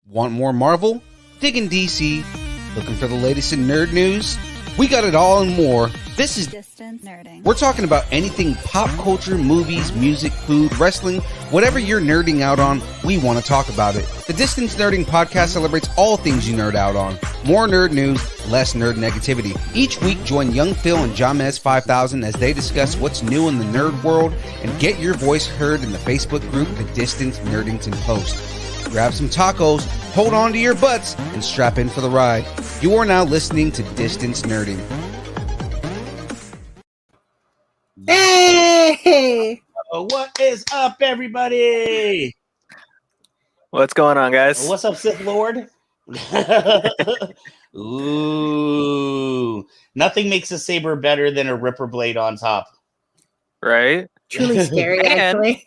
Want more Marvel? Digging DC? Looking for the latest in nerd news? We got it all and more. This is Distance Nerding. We're talking about anything pop culture, movies, music, food, wrestling, whatever you're nerding out on, we want to talk about it. The Distance Nerding podcast celebrates all things you nerd out on. More nerd news, less nerd negativity. Each week, join Young Phil and John Mez 5000 as they discuss what's new in the nerd world and get your voice heard in the Facebook group, The Distance Nerdington Post. Grab some tacos, hold on to your butts, and strap in for the ride. You are now listening to Distance Nerding. Hey! What is up, everybody? What's going on, guys? What's up, Sith Lord? Ooh. Nothing makes a saber better than a Ripper blade on top. Right? Truly scary, actually.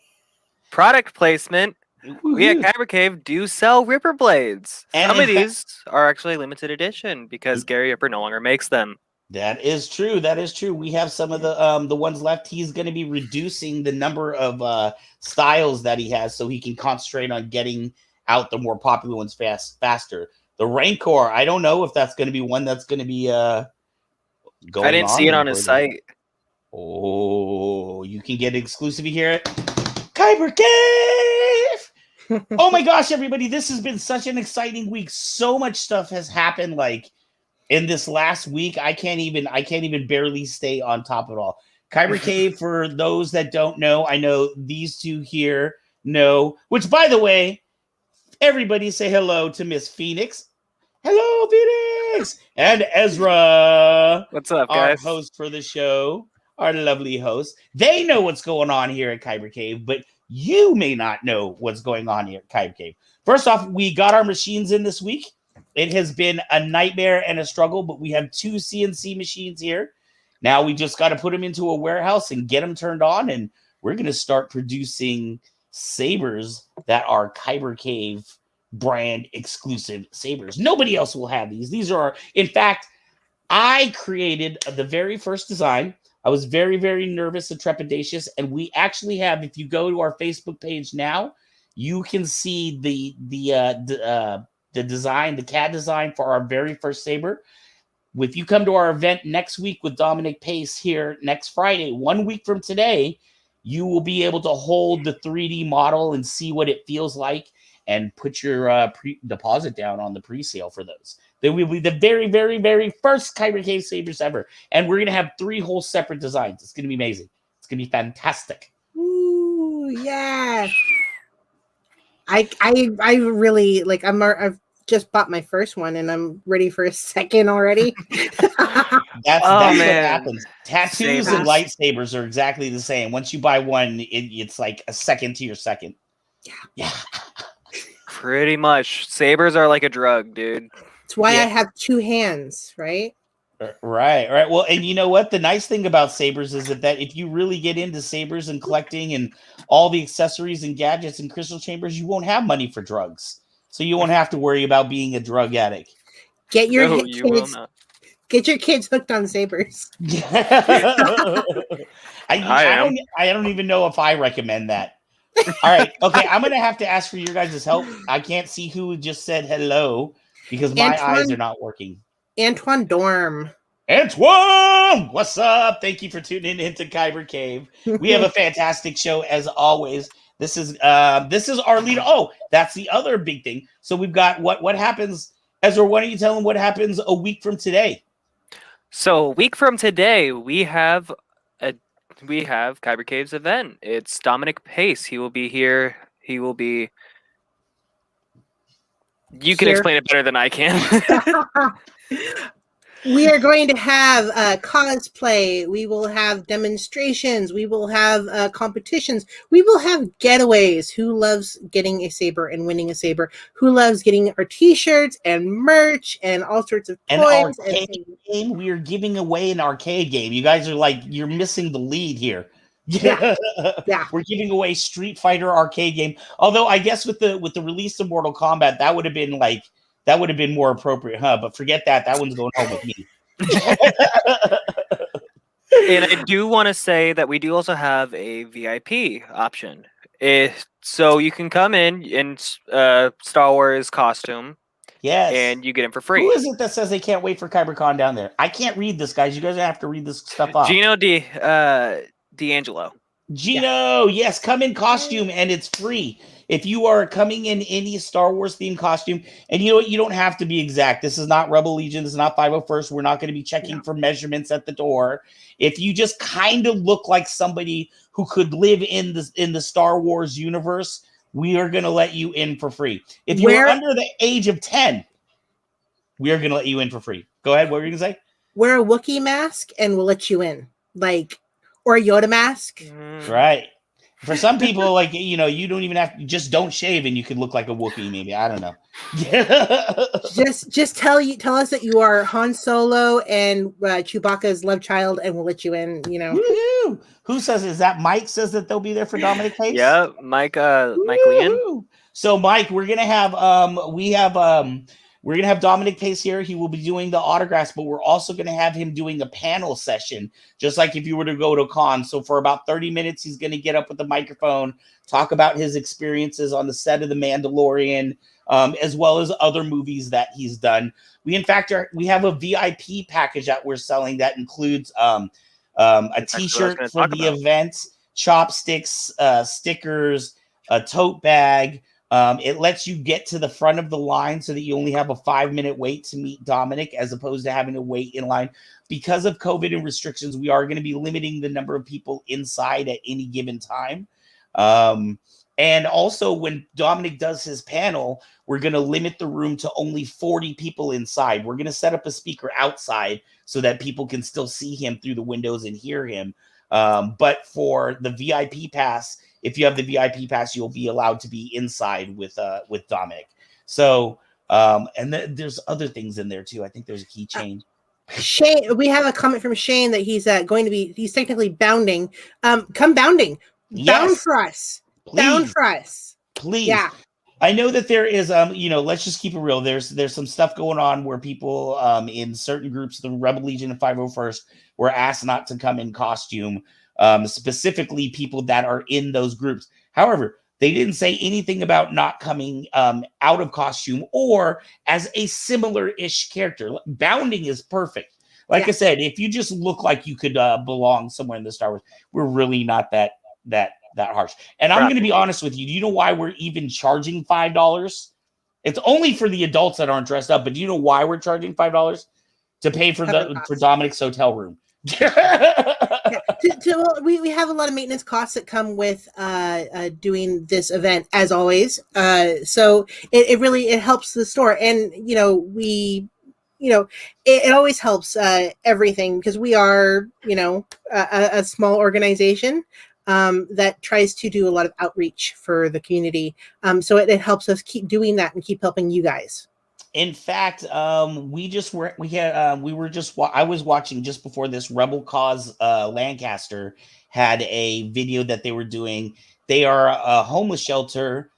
Product placement. We at Kyber Cave do sell Ripper blades. And Some of in these are actually limited edition because Gary Ripper no longer makes them. That is true. That is true. We have some of the ones left. He's going to be reducing the number of styles that he has so he can concentrate on getting out the more popular ones faster. The Rancor, I don't know if that's going to be one that's going to be going on. I didn't see it on his site. Oh, you can get exclusive here at Kyber Cave. Oh my gosh, everybody, this has been such an exciting week. So much stuff has happened like in this last week. I can't even barely stay on top of it all. Kyber Cave, for those that don't know, I know these two here know, which by the way, everybody say hello to Miss Phoenix. Hello, Phoenix! And Ezra. What's up, our guys? host for the show, our lovely host. They know what's going on here at Kyber Cave, but you may not know what's going on here at Kyber Cave. First off, we got our machines in this week. It has been a nightmare and a struggle, but we have 2 CNC machines here. Now we just got to put them into a warehouse and get them turned on, and we're going to start producing sabers that are Kyber Cave brand exclusive sabers. Nobody else will have these. These are, in fact, I created the very first design. I was very, very nervous and trepidatious, and we actually have, if you go to our Facebook page now, you can see the design, the CAD design for our very first saber. If you come to our event next week with Dominic Pace here next Friday, 1 week from today, you will be able to hold the 3D model and see what it feels like and put your deposit down on the pre-sale for those. They will be the very, very, very first Kyber Cave sabers ever. And we're going to have 3 whole separate designs. It's going to be amazing. It's going to be fantastic. Ooh, yeah. I really like. I've just bought my first one, and I'm ready for a second already. That's what happens. Tattoos Sabers. and lightsabers are exactly the same. Once you buy one, it's like a second to your second. Yeah. Pretty much. Sabers are like a drug, dude. That's why I have 2 hands, right? Right. Well, and you know what? The nice thing about sabers is that if you really get into sabers and collecting and all the accessories and gadgets and crystal chambers, you won't have money for drugs. So you won't have to worry about being a drug addict. Get your You will not. Get your kids hooked on sabers. I don't even know if I recommend that. All right. Okay. I'm going to have to ask for your guys' help. I can't see who just said hello because my eyes are not working. Antoine Dorm. Antoine, what's up? Thank you for tuning into Kyber Cave. We have a fantastic show as always. This is our leader. Oh, that's the other big thing. So we've got what happens. Ezra, why don't you tell them what happens a week from today? So a week from today, we have Kyber Cave's event. It's Dominic Pace. He will be here. He will be. You can explain it better than I can. We are going to have cosplay. We will have demonstrations. We will have competitions. We will have getaways. Who loves getting a saber and winning a saber? Who loves getting our t-shirts and merch and all sorts of toys? An arcade game. We are giving away an arcade game. You guys are you're missing the lead here. Yeah. We're giving away Street Fighter arcade game. Although I guess with the release of Mortal Kombat, that would have been more appropriate, huh? But forget that. That one's going home with me. And I do want to say that we do also have a VIP option. So you can come in Star Wars costume, Yes. and you get in for free. Who is it that says they can't wait for KyberCon down there? I can't read this, guys. You guys have to read this stuff off. Gino D'Angelo. Gino, yes, come in costume and it's free. If you are coming in any Star Wars themed costume, and you know what, you don't have to be exact. This is not Rebel Legion, this is not 501st. We're not going to be checking for measurements at the door. If you just kind of look like somebody who could live in the Star Wars universe, we are going to let you in for free. If you're under the age of 10, we are going to let you in for free. Go ahead. What were you going to say? Wear a Wookiee mask and we'll let you in. Or a Yoda mask. Right. For some people, you don't even have to, just don't shave and you could look like a Wookiee, maybe. I don't know. just tell us that you are Han Solo and Chewbacca's love child, and we'll let you in. Woo-hoo! Who says, is that Mike says that they'll be there for Dominic Pace? Yeah, Mike Leon. So Mike, we're gonna have we're gonna have Dominic Pace here. He will be doing the autographs, but we're also gonna have him doing a panel session, just like if you were to go to a con. So for about 30 minutes, he's gonna get up with the microphone, talk about his experiences on the set of The Mandalorian, as well as other movies that he's done. We have a VIP package that we're selling that includes a T-shirt for the event, chopsticks, stickers, a tote bag. It lets you get to the front of the line so that you only have a 5-minute wait to meet Dominic, as opposed to having to wait in line. Because of COVID and restrictions, we are going to be limiting the number of people inside at any given time. And also, when Dominic does his panel, we're going to limit the room to only 40 people inside. We're going to set up a speaker outside so that people can still see him through the windows and hear him. But for the VIP pass, if you have the VIP pass, you'll be allowed to be inside with Dominic. So, and there's other things in there too. I think there's a keychain. Shane, we have a comment from Shane that he's he's technically bounding. Come bounding. Bound for us. Please. Bound for us. Please. Yeah. I know that there is, let's just keep it real. There's some stuff going on where people in certain groups, the Rebel Legion and 501st, were asked not to come in costume, specifically people that are in those groups. However, they didn't say anything about not coming out of costume or as a similar-ish character. Bounding is perfect. Like I said, if you just look like you could belong somewhere in the Star Wars, we're really not that harsh. And I'm going to be honest with you. Do you know why we're even charging $5? It's only for the adults that aren't dressed up. But do you know why we're charging $5? To pay for Dominic's hotel room. We have a lot of maintenance costs that come with doing this event, as always. So it really helps the store, and it always helps everything, because we are a small organization that tries to do a lot of outreach for the community. So it helps us keep doing that and keep helping you guys. In fact, I was watching just before this, Rebel Cause Lancaster had a video that they were doing. They are a homeless shelter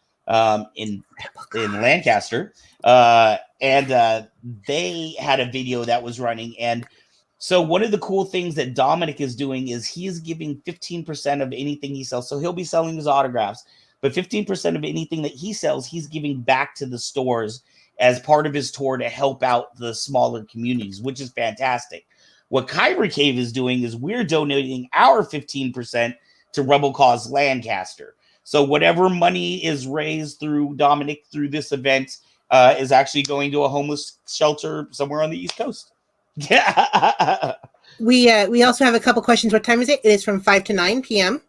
in Lancaster, and they had a video that was running. And so one of the cool things that Dominic is doing is he is giving 15% of anything he sells. So he'll be selling his autographs, but 15% of anything that he sells, he's giving back to the stores as part of his tour to help out the smaller communities, which is fantastic. What Kyber Cave is doing is we're donating our 15% to Rebel Cause Lancaster. So whatever money is raised through Dominic through this event is actually going to a homeless shelter somewhere on the East Coast. Yeah. We also have a couple questions. What time is it? It is from 5 to 9 p.m.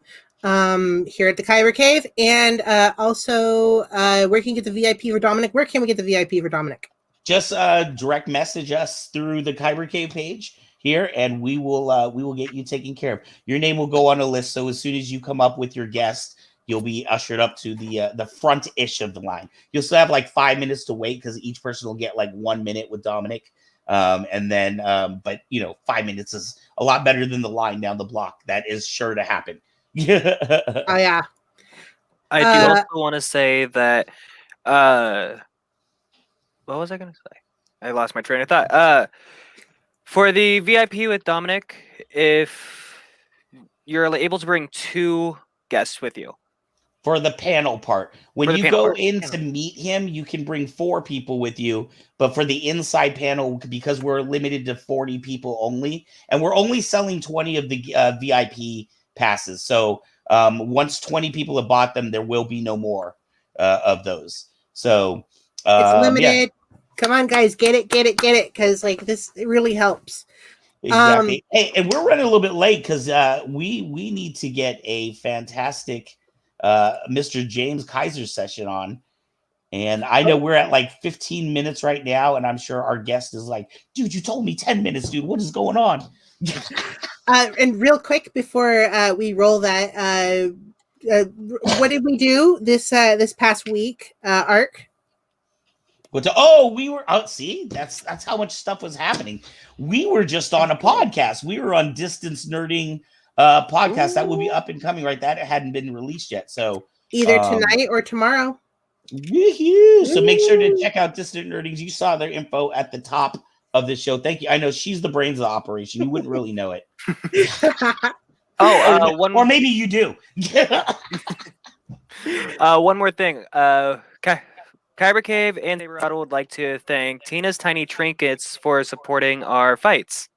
Here at the Kyber Cave. And also, where can you get the VIP for Dominic? Where can we get the VIP for Dominic? Just direct message us through the Kyber Cave page here, and we will get you taken care of. Your name will go on a list, so as soon as you come up with your guest, you'll be ushered up to the front-ish of the line. You'll still have like 5 minutes to wait, because each person will get like 1 minute with Dominic. And then, but 5 minutes is a lot better than the line down the block. That is sure to happen. Oh yeah. I do also want to say that, what was I going to say? I lost my train of thought. For the VIP with Dominic, if you're able to bring 2 guests with you, For the panel part. When you go in to meet him, you can bring 4 people with you. But for the inside panel, because we're limited to 40 people only, and we're only selling 20 of the VIP passes. So once 20 people have bought them, there will be no more of those. So it's limited. Come on, guys, get it, because like this, it really helps. Exactly. Hey, and we're running a little bit late because we need to get a fantastic Mr. James Kaiser session on. And I know we're at like 15 minutes right now, and I'm sure our guest is like, dude, you told me 10 minutes, dude. What is going on? And real quick before we roll that, what did we do this past week, Ark? We were out. See, that's how much stuff was happening. We were just on a podcast. We were on Distance Nerding podcast. Ooh. That will be up and coming, right? That hadn't been released yet. So either tonight or tomorrow. Woo-hoo. So make sure to check out Distant Nerdings. You saw their info at the top of the show. Thank you. I know she's the brains of the operation. You wouldn't really know it. Or maybe you do. One more thing. Kyber Cave and Saber Rattle would like to thank Tina's Tiny Trinkets for supporting our fights.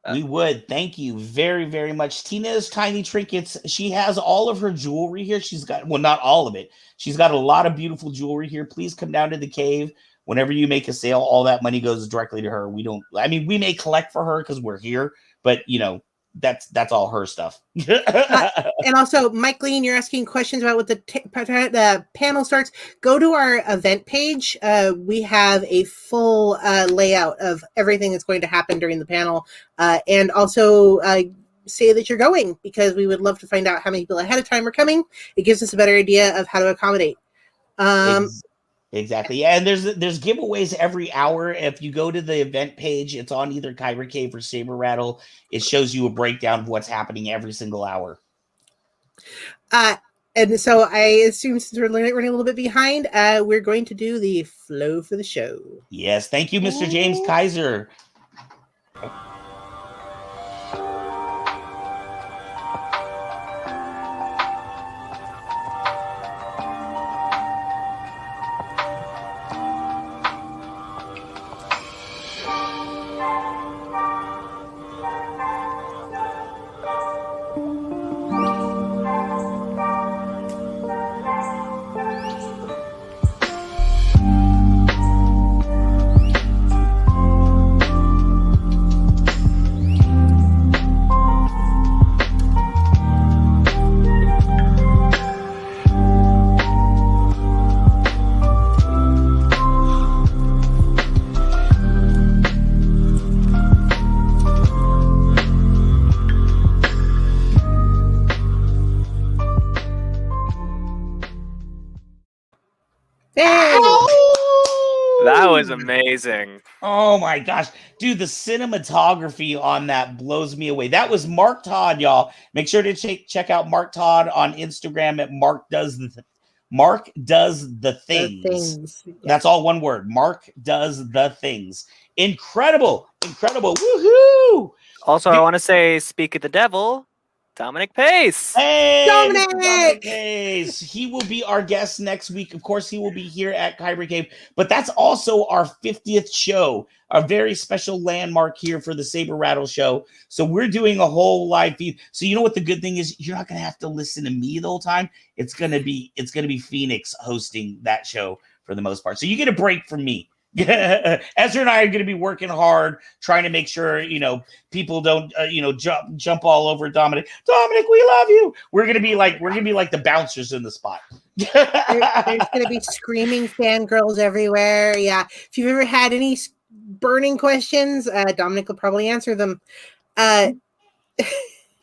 We would. Thank you very, very much. Tina's Tiny Trinkets. She has all of her jewelry here. She's got, well, not all of it. She's got a lot of beautiful jewelry here. Please come down to the cave. Whenever you make a sale, all that money goes directly to her. We may collect for her because we're here, but that's all her stuff. And also, Mike Lean, you're asking questions about what the panel starts. Go to our event page. We have a full layout of everything that's going to happen during the panel. And also say that you're going, because we would love to find out how many people ahead of time are coming. It gives us a better idea of how to accommodate. Exactly. Yeah, and there's giveaways every hour. If you go to the event page, it's on either Kyber Cave or Saber Rattle. It shows you a breakdown of what's happening every single hour. And so I assume, since we're running a little bit behind, we're going to do the flow for the show. Yes. Thank you, Mr. James Kaiser. That was amazing. Oh my gosh. Dude, the cinematography on that blows me away. That was Mark Todd, y'all. Make sure to check out Mark Todd on Instagram at Mark Does the Things. Yeah. That's all one word. Mark Does the Things. Incredible. Woohoo! Also, I want to say, speak of the devil, Dominic Pace. Hey, Dominic Pace. He will be our guest next week. Of course, he will be here at Kyber Cave, but that's also our 50th show, a very special landmark here for the Saber Rattle show. So we're doing a whole live feed. So you know what the good thing is? You're not going to have to listen to me the whole time. It's going to be Phoenix hosting that show for the most part. So you get a break from me. Ezra and I are going to be working hard, trying to make sure, people don't, jump all over Dominic. Dominic, we love you. We're going to be like the bouncers in the spot. There's going to be screaming fangirls everywhere. Yeah. If you've ever had any burning questions, Dominic will probably answer them. And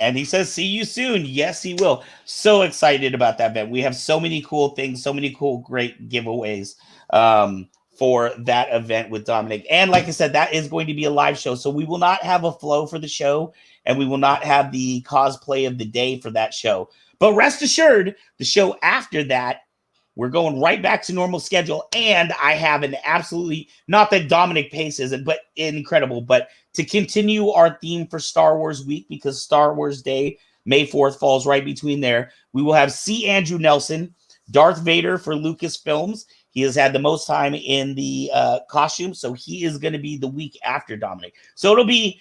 he says, see you soon. Yes, he will. So excited about that event. We have so many cool things, so many cool, great giveaways. For that event with Dominic. And like I said, that is going to be a live show. So we will not have a flow for the show, and we will not have the cosplay of the day for that show. But rest assured, the show after that, we're going right back to normal schedule. And I have an absolutely, not that Dominic Pace isn't, but incredible, but to continue our theme for Star Wars week, because Star Wars Day, May 4th falls right between there. We will have C. Andrew Nelson, Darth Vader for Lucasfilms. He has had the most time in the costume, so he is going to be the week after Dominic. So it'll be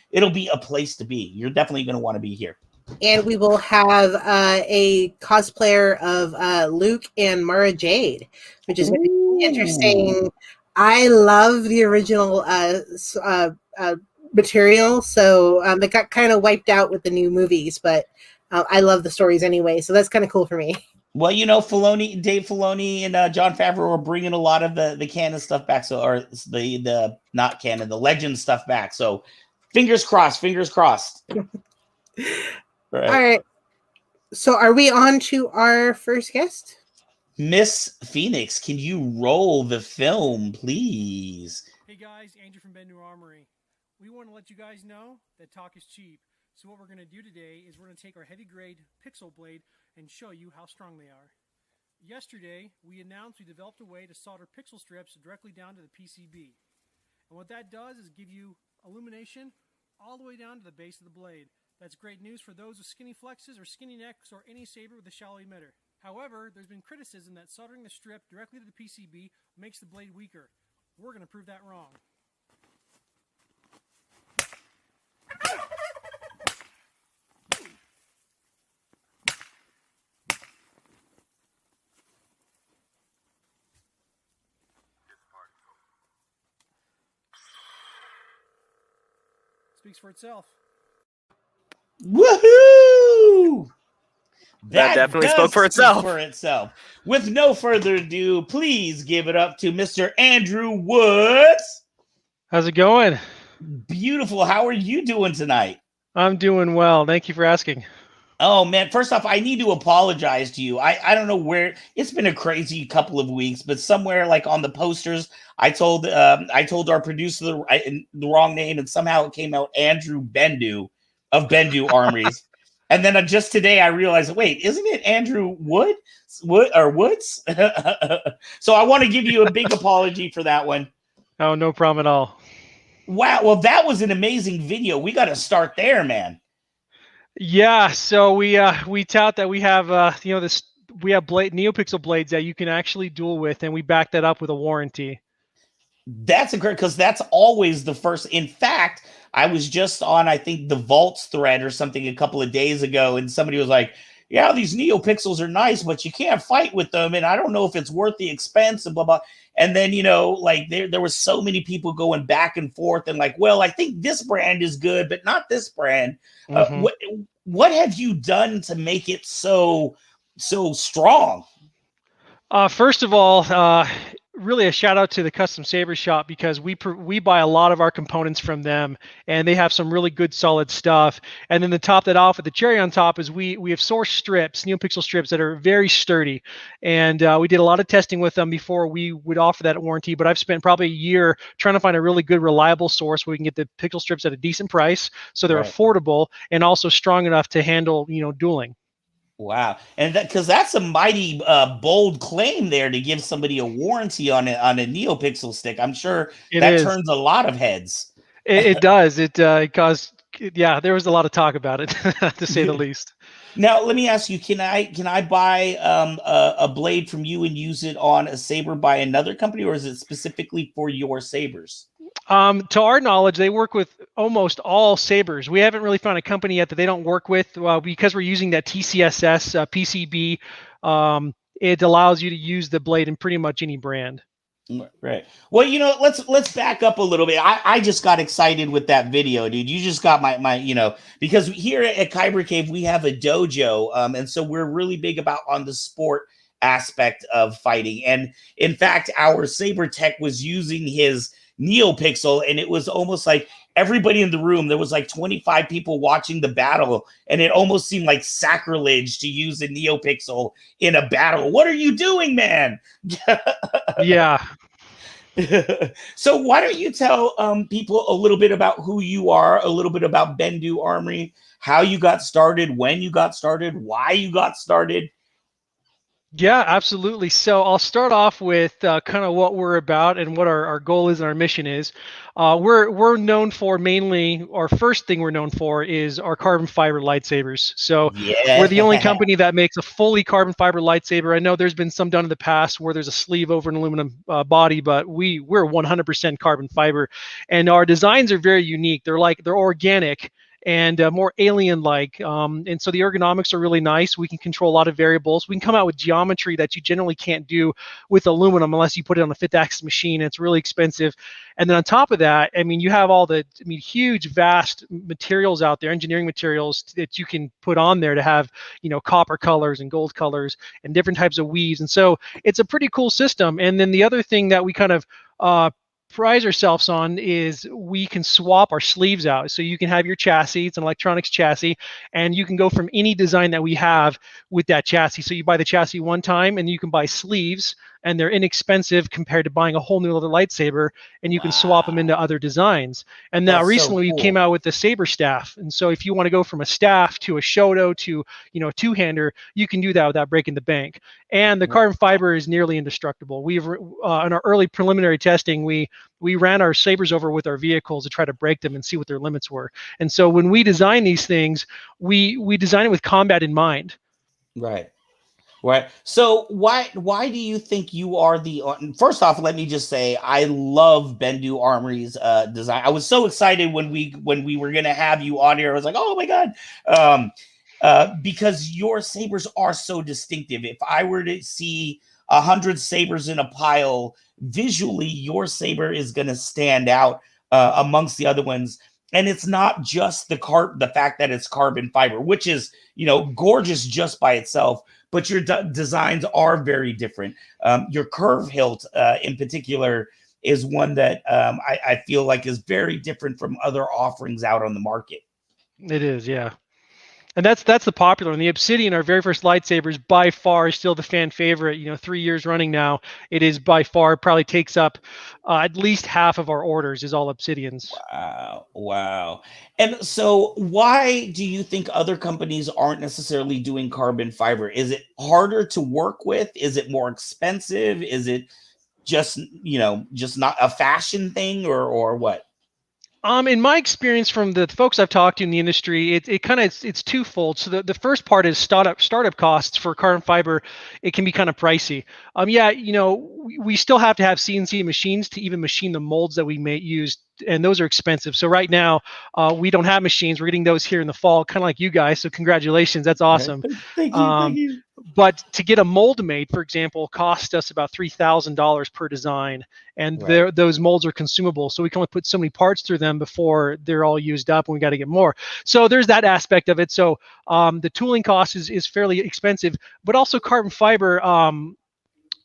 a place to be. You're definitely going to want to be here. And we will have a cosplayer of Luke and Mara Jade, which is going to be interesting. I love the original material, so it got kind of wiped out with the new movies, but I love the stories anyway, so that's kind of cool for me. Well, you know, Dave Filoni and Jon Favreau are bringing a lot of the canon stuff back, or the not canon, the legend stuff back. So, fingers crossed. Right. All right. So, are we on to our first guest? Miss Phoenix, can you roll the film, please? Hey guys, Andrew from Bendu Armory. We want to let you guys know that talk is cheap. So what we're going to do today is we're going to take our heavy grade pixel blade and show you how strong they are. Yesterday, we announced we developed a way to solder pixel strips directly down to the PCB. And what that does is give you illumination all the way down to the base of the blade. That's great news for those with skinny flexes or skinny necks or any saber with a shallow emitter. However, there's been criticism that soldering the strip directly to the PCB makes the blade weaker. We're going to prove that wrong. Speaks for itself. Woohoo! That definitely spoke for itself. With no further ado, please give it up to Mr. Andrew Woods. How's it going? Beautiful. How are you doing tonight? I'm doing well. Thank you for asking. Oh, man. First off, I need to apologize to you. I don't know where. It's been a crazy couple of weeks, but somewhere like on the posters, I told our producer the wrong name, and somehow it came out Andrew Bendu of Bendu Armories. And then just today I realized, wait, isn't it Andrew Woods? So I want to give you a big apology for that one. Oh, no problem at all. Wow. Well, that was an amazing video. We got to start there, man. Yeah. So we tout that we have we have NeoPixel blades that you can actually duel with, and we back that up with a warranty. That's great, because that's always the first. In fact, I was just on, I think, the Vaults thread or something a couple of days ago, and somebody was like, yeah, these NeoPixels are nice, but you can't fight with them, and I don't know if it's worth the expense, and blah, blah. And then, like, there was so many people going back and forth, and like, well, I think this brand is good, but not this brand. Mm-hmm. What have you done to make it so strong? First of all, really a shout out to the Custom Saber Shop, because we buy a lot of our components from them, and they have some really good solid stuff. And then to top that off, with the cherry on top, is we have sourced strips, NeoPixel strips, that are very sturdy, and we did a lot of testing with them before we would offer that warranty. But I've spent probably a year trying to find a really good, reliable source where we can get the pixel strips at a decent price, so they're affordable and also strong enough to handle dueling. Wow. And because that's a mighty bold claim there, to give somebody a warranty on a NeoPixel stick. I'm sure that turns a lot of heads. It does. It caused, there was a lot of talk about it, to say the least. Now, let me ask you, can I buy a blade from you and use it on a saber by another company, or is it specifically for your sabers? To our knowledge, they work with almost all sabers. We haven't really found a company yet that they don't work with, because we're using that TCSS PCB. It allows you to use the blade in pretty much any brand. Right. Well, let's back up a little bit. I just got excited with that video, dude. You just got my because here at Kyber Cave we have a dojo, and so we're really big on the sport aspect of fighting. And in fact, our saber tech was using his NeoPixel, and it was almost like everybody in the room, there was like 25 people watching the battle, and it almost seemed like sacrilege to use a NeoPixel in a battle. What are you doing, man? Yeah. So why don't you tell people a little bit about who you are, a little bit about Bendu Armory, how you got started, when you got started, why you got started? Yeah, absolutely. So I'll start off with kind of what we're about and what our goal is and our mission is. We're known for mainly, our first thing we're known for is our carbon fiber lightsabers. So we're the only Yeah. company that makes a fully carbon fiber lightsaber. I know there's been some done in the past where there's a sleeve over an aluminum body, but we're 100% carbon fiber, and our designs are very unique. They're organic and more alien-like. And so the ergonomics are really nice. We can control a lot of variables. We can come out with geometry that you generally can't do with aluminum unless you put it on a fifth-axis machine. It's really expensive. And then on top of that, I mean, you have all the, I mean, huge, vast materials out there, engineering materials that you can put on there to have, you know, copper colors and gold colors and different types of weaves. And so it's a pretty cool system. And then the other thing that we kind of prize ourselves on is we can swap our sleeves out. So you can have your chassis, it's an electronics chassis, and you can go from any design that we have with that chassis. So you buy the chassis one time and you can buy sleeves, and they're inexpensive compared to buying a whole new other lightsaber, and you can swap them into Wow. other designs. And now That's so recently we came cool. out with the saber staff. And so if you want to go from a staff to a shoto to, you know, a two-hander, you can do that without breaking the bank. And the carbon fiber is nearly indestructible. We've in our early preliminary testing, we ran our sabers over with our vehicles to try to break them and see what their limits were. And so when we design these things, we design it with combat in mind. Right. Right. So why do you think you are the first off, let me just say I love Bendu Armory's design. I was so excited when we were gonna have you on here. I was like, oh my God. Because your sabers are so distinctive. If I were to see 100 sabers in a pile, visually your saber is gonna stand out amongst the other ones. And it's not just the fact that it's carbon fiber, which is, you know, gorgeous just by itself, but your designs are very different. Your curve hilt, in particular, is one that I feel like is very different from other offerings out on the market. It is, yeah. And that's the popular one. The Obsidian, our very first lightsabers, by far is still the fan favorite. You know, 3 years running now, it is by far probably takes up at least half of our orders is all Obsidians. Wow, wow. And so, why do you think other companies aren't necessarily doing carbon fiber? Is it harder to work with? Is it more expensive? Is it just, you know, just not a fashion thing, or what? In my experience from the folks I've talked to in the industry, it kind of it's twofold. So the first part is startup costs for carbon fiber. It can be kind of pricey. Yeah, you know, we still have to have CNC machines to even machine the molds that we may use, and those are expensive. So right now, we don't have machines. We're getting those here in the fall, kind of like you guys. So congratulations, that's awesome. Thank you, thank Um, you. but to get a mold made, for example, cost us about $3,000 per design, and Right. those molds are consumable. So we can only put so many parts through them before they're all used up, and we got to get more. So there's that aspect of it. So the tooling cost is fairly expensive, but also carbon fiber.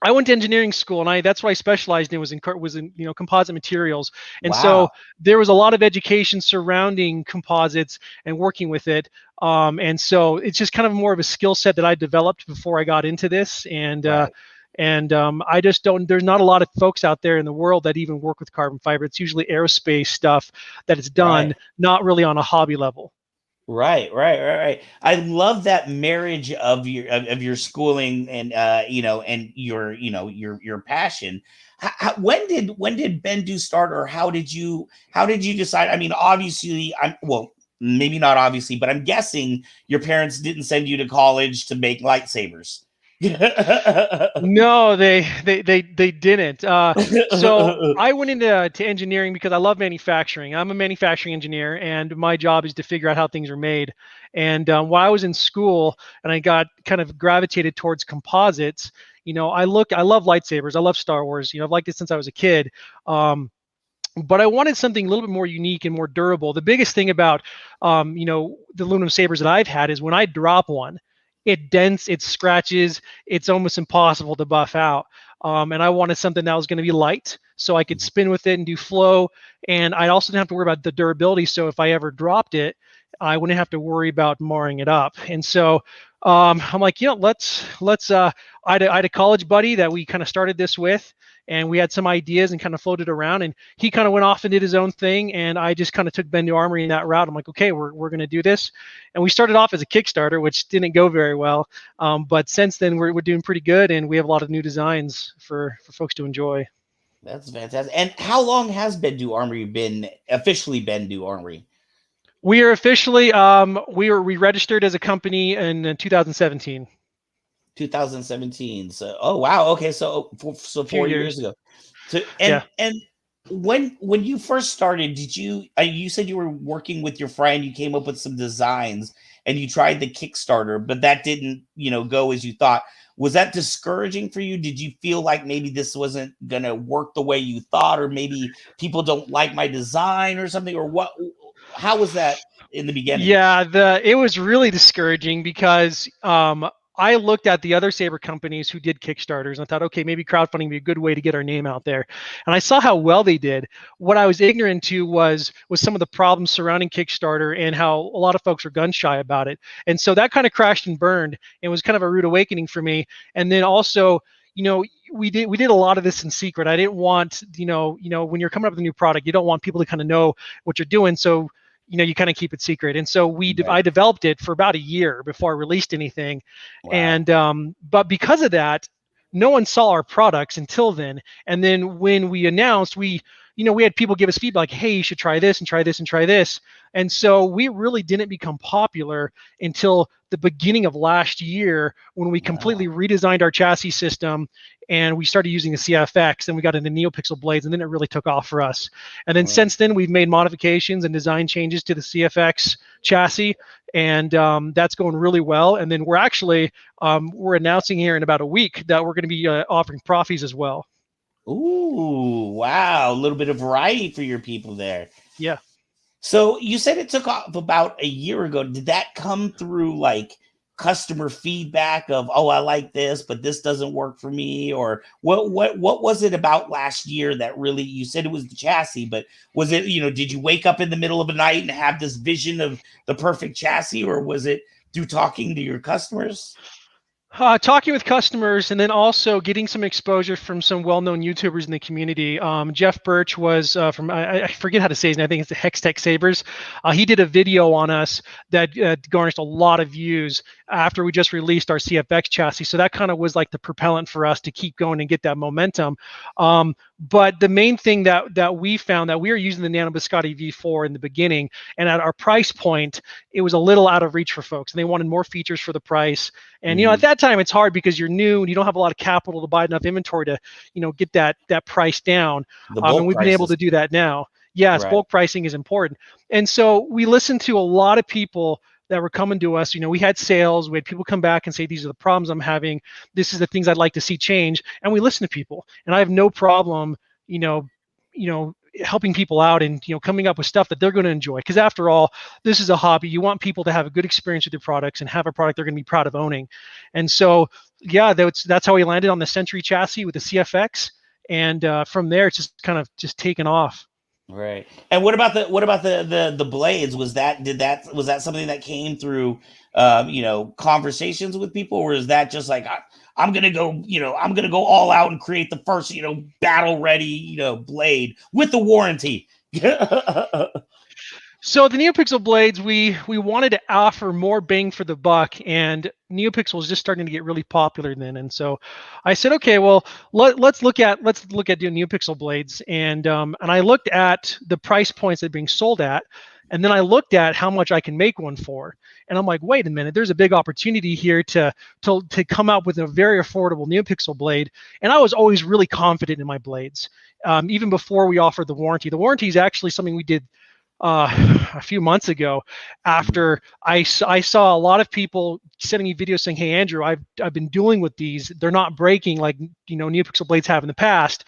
I went to engineering school, and that's what I specialized in was in you know composite materials, and so Wow. there was a lot of education surrounding composites and working with it, and so it's just kind of more of a skill set that I developed before I got into this, Right. and I just don't. There's not a lot of folks out there in the world that even work with carbon fiber. It's usually aerospace stuff that is done, Right. not really on a hobby level. Right. I love that marriage of your schooling and and your passion. When did Bendu start, or how did you decide? I mean, obviously, maybe not obviously, but I'm guessing your parents didn't send you to college to make lightsabers. No, they didn't. So I went into to engineering because I love manufacturing. I'm a manufacturing engineer, and my job is to figure out how things are made. And while I was in school, and I got kind of gravitated towards composites, you know, I love lightsabers. I love Star Wars. You know, I've liked it since I was a kid. But I wanted something a little bit more unique and more durable. The biggest thing about, you know, the aluminum sabers that I've had is when I drop one, it dents, it scratches, it's almost impossible to buff out. And I wanted something that was going to be light, so I could spin with it and do flow. And I also didn't have to worry about the durability. So if I ever dropped it, I wouldn't have to worry about marring it up. And so I'm like, you know, let's. I had a college buddy that we kind of started this with, and we had some ideas and kind of floated around, and he kind of went off and did his own thing, and I just kind of took Ben New Armory in that route. I'm like, okay, we're going to do this. And we started off as a Kickstarter, which didn't go very well. But since then we're doing pretty good, and we have a lot of new designs for folks to enjoy. That's fantastic. And how long has Ben New Armory been officially Ben New Armory? We are officially we registered as a company in 2017. 2017. So, oh wow, okay, so 4 years ago. So, and when you first started, did you said you were working with your friend, you came up with some designs and you tried the Kickstarter, but that didn't, go as you thought. Was that discouraging for you? Did you feel like maybe this wasn't going to work the way you thought, or maybe people don't like my design or something, or what? How was that in the beginning? Yeah, it was really discouraging because I looked at the other Saber companies who did Kickstarters and I thought, okay, maybe crowdfunding would be a good way to get our name out there. And I saw how well they did. What I was ignorant to was some of the problems surrounding Kickstarter and how a lot of folks are gun shy about it. And so that kind of crashed and burned. It was kind of a rude awakening for me. And then also, we did a lot of this in secret. I didn't want, when you're coming up with a new product, you don't want people to kind of know what you're doing. So you kind of keep it secret. And so I developed it for about a year before I released anything. Wow. And, but because of that, no one saw our products until then. And then when we announced, we had people give us feedback, hey, you should try this and try this and try this. And so we really didn't become popular until the beginning of last year when we completely redesigned our chassis system and we started using the CFX, and we got into NeoPixel blades, and then it really took off for us. And then since then, we've made modifications and design changes to the CFX chassis, and that's going really well. And then we're actually we're announcing here in about a week that we're going to be offering profis as well. Ooh, wow. A little bit of variety for your people there. Yeah. So you said it took off about a year ago. Did that come through like customer feedback of, oh, I like this, but this doesn't work for me? Or what was it about last year that really, you said it was the chassis, but was it, did you wake up in the middle of the night and have this vision of the perfect chassis, or was it through talking to your customers? Talking with customers, and then also getting some exposure from some well-known YouTubers in the community. Jeff Birch was from, I forget how to say his name, I think it's the Hextech Sabers. He did a video on us that garnished a lot of views after we just released our CFX chassis. So that kind of was like the propellant for us to keep going and get that momentum. But the main thing that we found, that we were using the Nano Biscotti V4 in the beginning, and at our price point, it was a little out of reach for folks, and they wanted more features for the price. And at that time, it's hard because you're new and you don't have a lot of capital to buy enough inventory to get that price down. And we've been able to do that now. Yes, bulk pricing is important. And so we listened to a lot of people that were coming to us. We had sales, we had people come back and say, these are the problems I'm having, this is the things I'd like to see change. And we listen to people, and I have no problem, helping people out and, coming up with stuff that they're going to enjoy. Because after all, this is a hobby. You want people to have a good experience with your products and have a product they're going to be proud of owning. And so, yeah, that's how we landed on the Century chassis with the CFX. And from there, it's just kind of taken off. Right. And what about the blades? Was that something that came through conversations with people, or is that just like I'm gonna go all out and create the first battle ready blade with the warranty? So the NeoPixel blades, we wanted to offer more bang for the buck, and NeoPixel was just starting to get really popular then. And so I said, okay, well, let's look at doing NeoPixel blades. And I looked at the price points they're being sold at, and then I looked at how much I can make one for. And I'm like, wait a minute, there's a big opportunity here to come out with a very affordable NeoPixel blade. And I was always really confident in my blades, even before we offered the warranty. The warranty is actually something we did a few months ago, after I saw a lot of people sending me videos saying, hey, Andrew, I've been dealing with these. They're not breaking like, NeoPixel blades have in the past.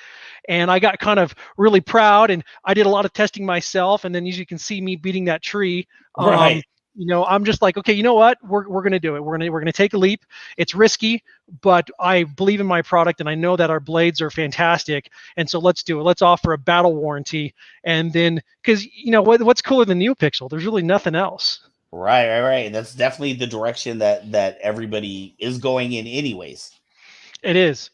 And I got kind of really proud, and I did a lot of testing myself. And then as you can see me beating that tree, right. I'm just like, okay, you know what? We're going to do it. We're going to take a leap. It's risky, but I believe in my product, and I know that our blades are fantastic. And so let's do it. Let's offer a battle warranty. And then, because what's cooler than NeoPixel? There's really nothing else. Right. That's definitely the direction that everybody is going in anyways. It is.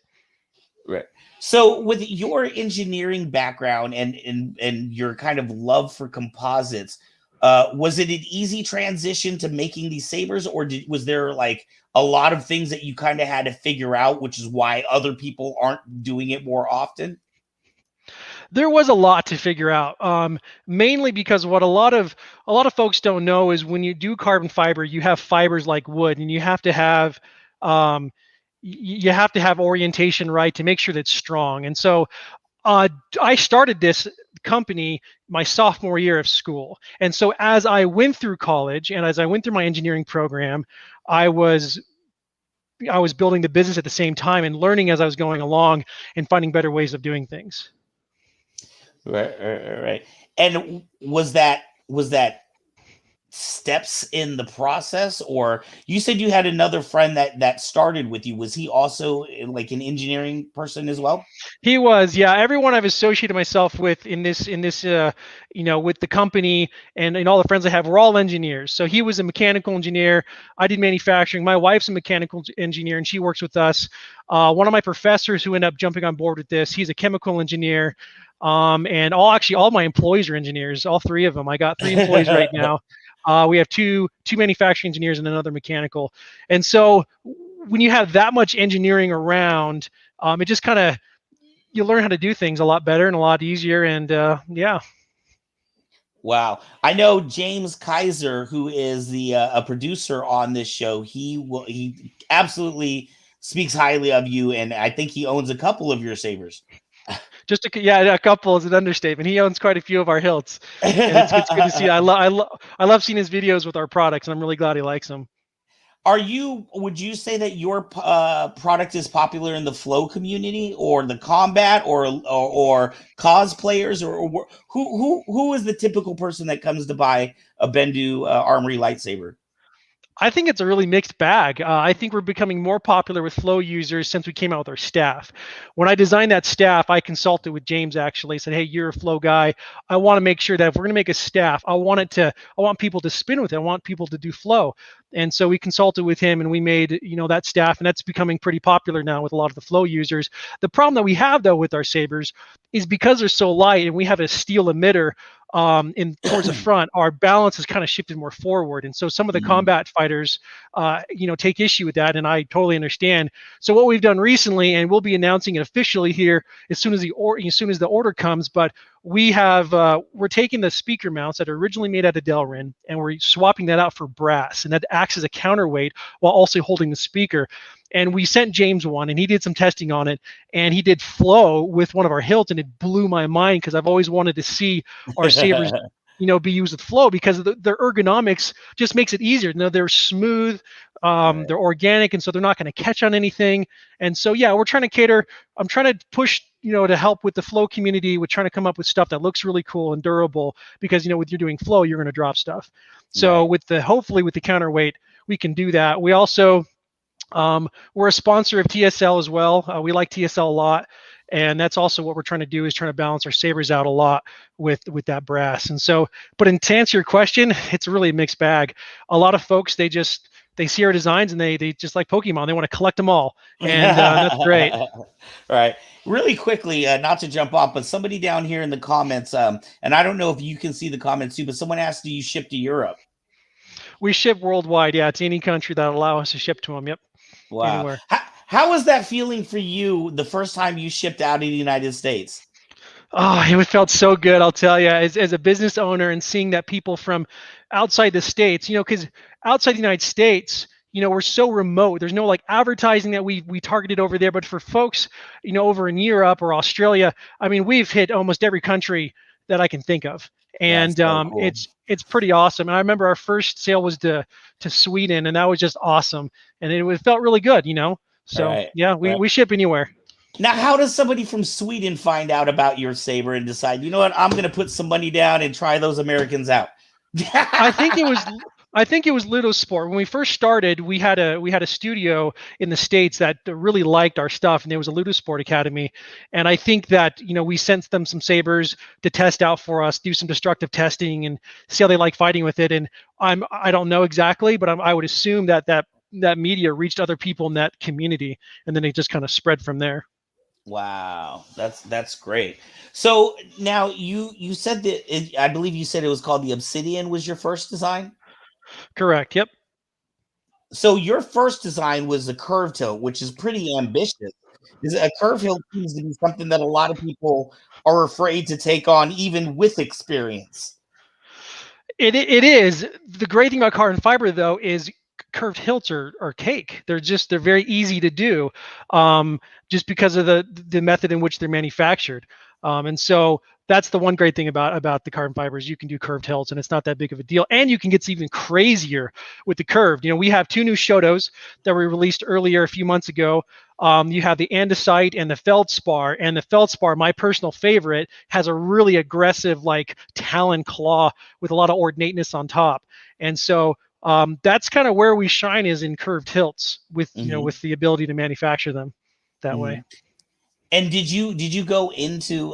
Right. So with your engineering background and your kind of love for composites, was it an easy transition to making these sabers, or was there like a lot of things that you kind of had to figure out, which is why other people aren't doing it more often? There was a lot to figure out, mainly because what a lot of folks don't know is when you do carbon fiber, you have fibers like wood, and you have to have um, you have to have orientation right to make sure that it's strong. And so I started this company my sophomore year of school. And so as I went through college and as I went through my engineering program, I was I was building the business at the same time and learning as I was going along and finding better ways of doing things. Right. And was that steps in the process, or you said you had another friend that started with you? Was he also like an engineering person as well? He was, yeah. Everyone I've associated myself with in this, with the company and all the friends I have, we're all engineers. So he was a mechanical engineer. I did manufacturing. My wife's a mechanical engineer, and she works with us. One of my professors who ended up jumping on board with this, he's a chemical engineer. And all my employees are engineers, all three of them. I got 3 employees right now. We have two manufacturing engineers and another mechanical. And so when you have that much engineering around, it just kind of you learn how to do things a lot better and a lot easier. And yeah. Wow. I know James Kaiser, who is the a producer on this show. He absolutely speaks highly of you, and I think he owns a couple of your sabers. A couple is an understatement. He owns quite a few of our hilts, and it's good to see. I love seeing his videos with our products, and I'm really glad he likes them. Would you say that your product is popular in the flow community, or the combat, or cosplayers, or who is the typical person that comes to buy a Bendu Armory lightsaber? I think it's a really mixed bag. I think we're becoming more popular with Flow users since we came out with our staff. When I designed that staff, I consulted with James actually. Said, "Hey, you're a Flow guy. I want to make sure that if we're going to make a staff, I want people to spin with it. I want people to do Flow." And so we consulted with him, and we made that staff, and that's becoming pretty popular now with a lot of the Flow users. The problem that we have though with our sabers is because they're so light, and we have a steel emitter in towards the front, our balance has kind of shifted more forward, and so some of the combat fighters, take issue with that, and I totally understand. So what we've done recently, and we'll be announcing it officially here as soon as the order comes, but we're taking the speaker mounts that are originally made out of Delrin, and we're swapping that out for brass, and that acts as a counterweight while also holding the speaker. And we sent James one, and he did some testing on it, and he did Flow with one of our hilts, and it blew my mind because I've always wanted to see our sabers, be used with Flow because their ergonomics just makes it easier. They're smooth, they're organic, and so they're not going to catch on anything. And so, yeah, we're trying to cater. I'm trying to push, to help with the Flow community. We're trying to come up with stuff that looks really cool and durable because, with you're doing Flow, you're going to drop stuff. So hopefully with the counterweight, we can do that. We also we're a sponsor of TSL as well. We like TSL a lot, and that's also what we're trying to do is trying to balance our sabers out a lot with that brass. And so, but to answer your question, it's really a mixed bag. A lot of folks they see our designs and they just like Pokemon. They want to collect them all, and that's great. Right. Really quickly, not to jump off, but somebody down here in the comments, and I don't know if you can see the comments too, but someone asked, "Do you ship to Europe?" We ship worldwide. Yeah, it's any country that allow us to ship to them. Yep. Wow. Anywhere. How was that feeling for you the first time you shipped out of the United States? Oh, it felt so good, I'll tell you, as a business owner and seeing that people from outside the States, because outside the United States, we're so remote. There's no like advertising that we targeted over there. But for folks, over in Europe or Australia, I mean, we've hit almost every country that I can think of. And so cool. It's pretty awesome. And I remember our first sale was to Sweden, and that was just awesome. And it felt really good, So yeah, we ship anywhere. Now, how does somebody from Sweden find out about your saber and decide, you know what, I'm going to put some money down and try those Americans out? I think it was Ludosport. When we first started, we had a studio in the States that really liked our stuff, and there was a Ludosport Academy. And I think that we sent them some sabers to test out for us, do some destructive testing, and see how they like fighting with it. And I don't know exactly, but I would assume that media reached other people in that community, and then it just kind of spread from there. Wow, that's great. So now you said that I believe you said it was called the Obsidian was your first design. Correct. Yep. So your first design was the curved hilt, which is pretty ambitious. Is a curved hilt seems to be something that a lot of people are afraid to take on, even with experience. It is. The great thing about carbon fiber though is curved hilts are cake. They're very easy to do, just because of the method in which they're manufactured. And so that's the one great thing about the carbon fibers. You can do curved hilts, and it's not that big of a deal. And you can get even crazier with the curved. We have two new Shotos that were released earlier a few months ago. You have the andesite and the feldspar, and the feldspar, my personal favorite, has a really aggressive like talon claw with a lot of ornateness on top. And so that's kind of where we shine, is in curved hilts with with the ability to manufacture them that way. And did you go into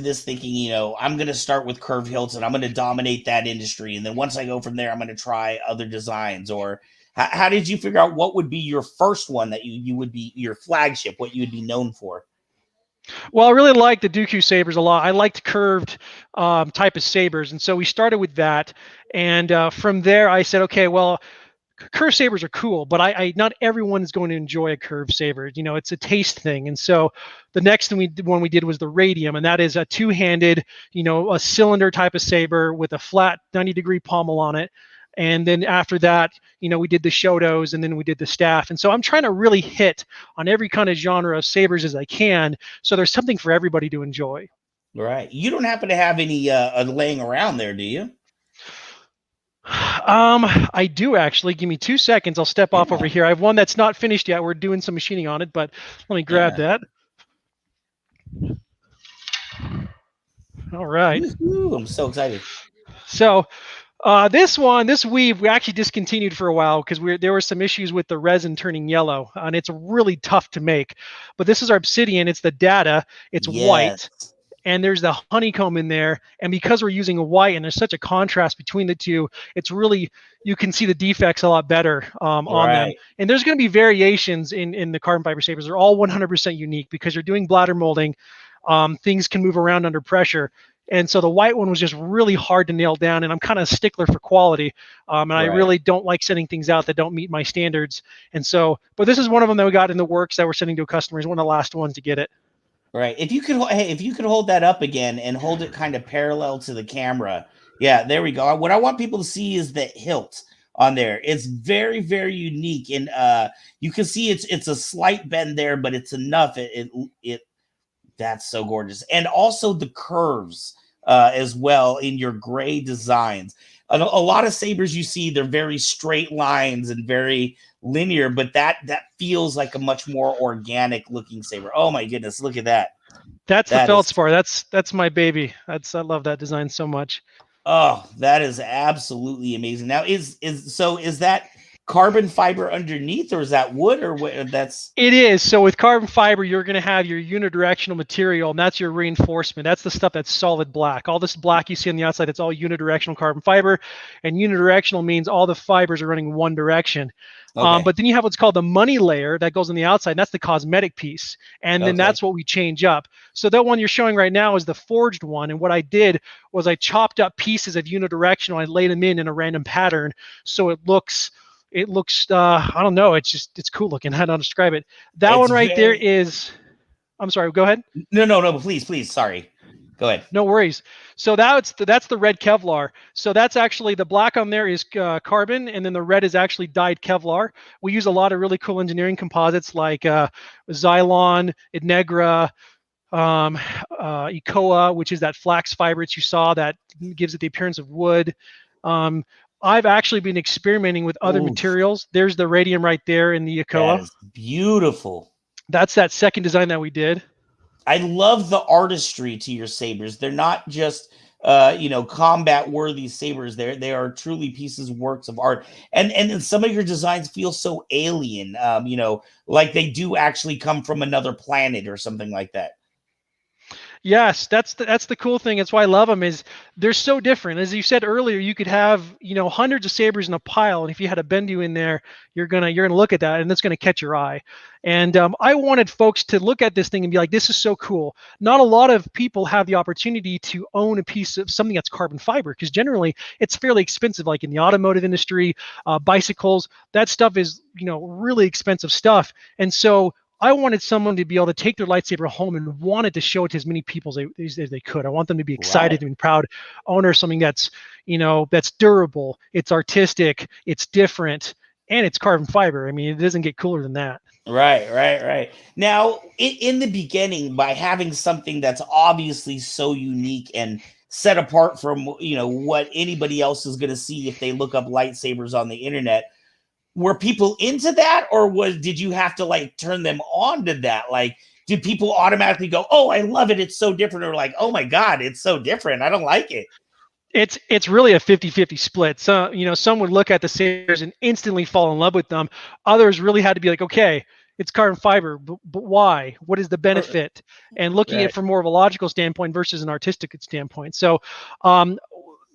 this thinking, I'm going to start with curved hilts and I'm going to dominate that industry, and then once I go from there, I'm going to try other designs? Or how did you figure out what would be your first one that you would be your flagship, what you would be known for? Well, I really like the Dooku sabers a lot. I liked curved type of sabers, and so we started with that. And from there, I said, okay, well, curved sabers are cool, but I not everyone is going to enjoy a curved saber. It's a taste thing. And so the next one we did was the radium, and that is a two-handed, a cylinder type of saber with a flat 90-degree pommel on it. And then after that, we did the Shotos, and then we did the staff. And so I'm trying to really hit on every kind of genre of sabers as I can, so there's something for everybody to enjoy. Right. You don't happen to have any laying around there, do you? I do actually. Give me 2 seconds. I'll step off over here. I have one that's not finished yet. We're doing some machining on it, but let me grab that. All right. Ooh, I'm so excited. So this weave, we actually discontinued for a while because there were some issues with the resin turning yellow, and it's really tough to make. But this is our Obsidian. It's the data. It's white. And there's the honeycomb in there. And because we're using a white and there's such a contrast between the two, it's really, you can see the defects a lot better on them. And there's going to be variations in the carbon fiber sabers. They're all 100% unique because you're doing bladder molding. Things can move around under pressure. And so the white one was just really hard to nail down. And I'm kind of a stickler for quality. And I really don't like sending things out that don't meet my standards. And so, but this is one of them that we got in the works that we're sending to customers. One of the last ones to get it. Right. If you could hold that up again and hold it kind of parallel to the camera. Yeah, there we go. What I want people to see is the hilt on there. It's very, very unique. And you can see it's a slight bend there, but it's enough. That's so gorgeous. And also the curves as well in your gray designs. A lot of sabers you see, they're very straight lines and very linear, but that feels like a much more organic looking saber. Oh my goodness, look at that. That's the feldspar. That's my baby. I love that design so much. Oh, that is absolutely amazing. Now is that carbon fiber underneath, or is that wood, or what? It is. So with carbon fiber, you're going to have your unidirectional material, and that's your reinforcement. That's the stuff that's solid black. All this black you see on the outside, it's all unidirectional carbon fiber, and unidirectional means all the fibers are running one direction. Okay. But then you have what's called the money layer that goes on the outside, and that's the cosmetic piece. And then that's what we change up. So that one you're showing right now is the forged one. And what I did was I chopped up pieces of unidirectional. I laid them in a random pattern. So it looks, I don't know. It's cool looking. How to describe it. That one right there is, I'm sorry, go ahead. No, please. Sorry. Go ahead. No worries. So that's the red Kevlar. So that's actually, the black on there is carbon, and then the red is actually dyed Kevlar. We use a lot of really cool engineering composites like Xylon, Inegra, Ecoa, which is that flax fiber that you saw that gives it the appearance of wood. I've actually been experimenting with other materials. There's the radium right there in the Ecoa. That is beautiful. That's that second design that we did. I love the artistry to your sabers. They're not just combat worthy sabers. They are truly pieces of works of art. And some of your designs feel so alien, like they do actually come from another planet or something like that. Yes, that's the cool thing. That's why I love them. Is they're so different. As you said earlier, you could have hundreds of sabers in a pile, and if you had a Bendu in there, you're gonna look at that, and it's gonna catch your eye. And I wanted folks to look at this thing and be like, "This is so cool." Not a lot of people have the opportunity to own a piece of something that's carbon fiber, because generally it's fairly expensive. Like in the automotive industry, bicycles, that stuff is really expensive stuff, and so I wanted someone to be able to take their lightsaber home and wanted to show it to as many people as they could. I want them to be excited and proud owner of something that's, that's durable, it's artistic, it's different, and it's carbon fiber. I mean, it doesn't get cooler than that. Right. Now, in the beginning, by having something that's obviously so unique and set apart from, what anybody else is going to see if they look up lightsabers on the internet, were people into that, or did you have to like turn them on to that? Like, did people automatically go, "Oh, I love it, it's so different," or like, "Oh my God, it's so different, I don't like it"? It's really a 50-50 split. So, some would look at the sabers and instantly fall in love with them. Others really had to be like, okay, it's carbon fiber, but why? What is the benefit? And looking at it from more of a logical standpoint versus an artistic standpoint. So,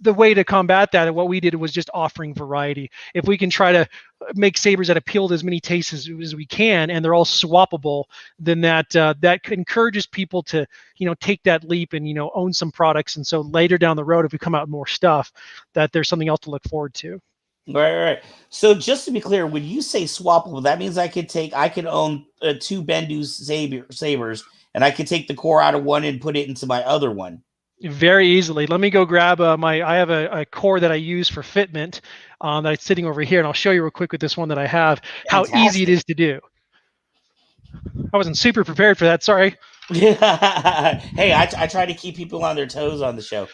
the way to combat that and what we did was just offering variety. If we can try to make sabers that appeal to as many tastes as we can, and they're all swappable, then that encourages people to take that leap and own some products. And so later down the road, if we come out with more stuff, that there's something else to look forward to. Right. So just to be clear, when you say swappable, that means I could own 2 Bendu sabers, and I could take the core out of one and put it into my other one. Very easily. Let me go grab I have a core that I use for fitment that's sitting over here, and I'll show you real quick with this one that I have. Fantastic. How easy it is to do. I wasn't super prepared for that. Sorry. Hey, I try to keep people on their toes on the show.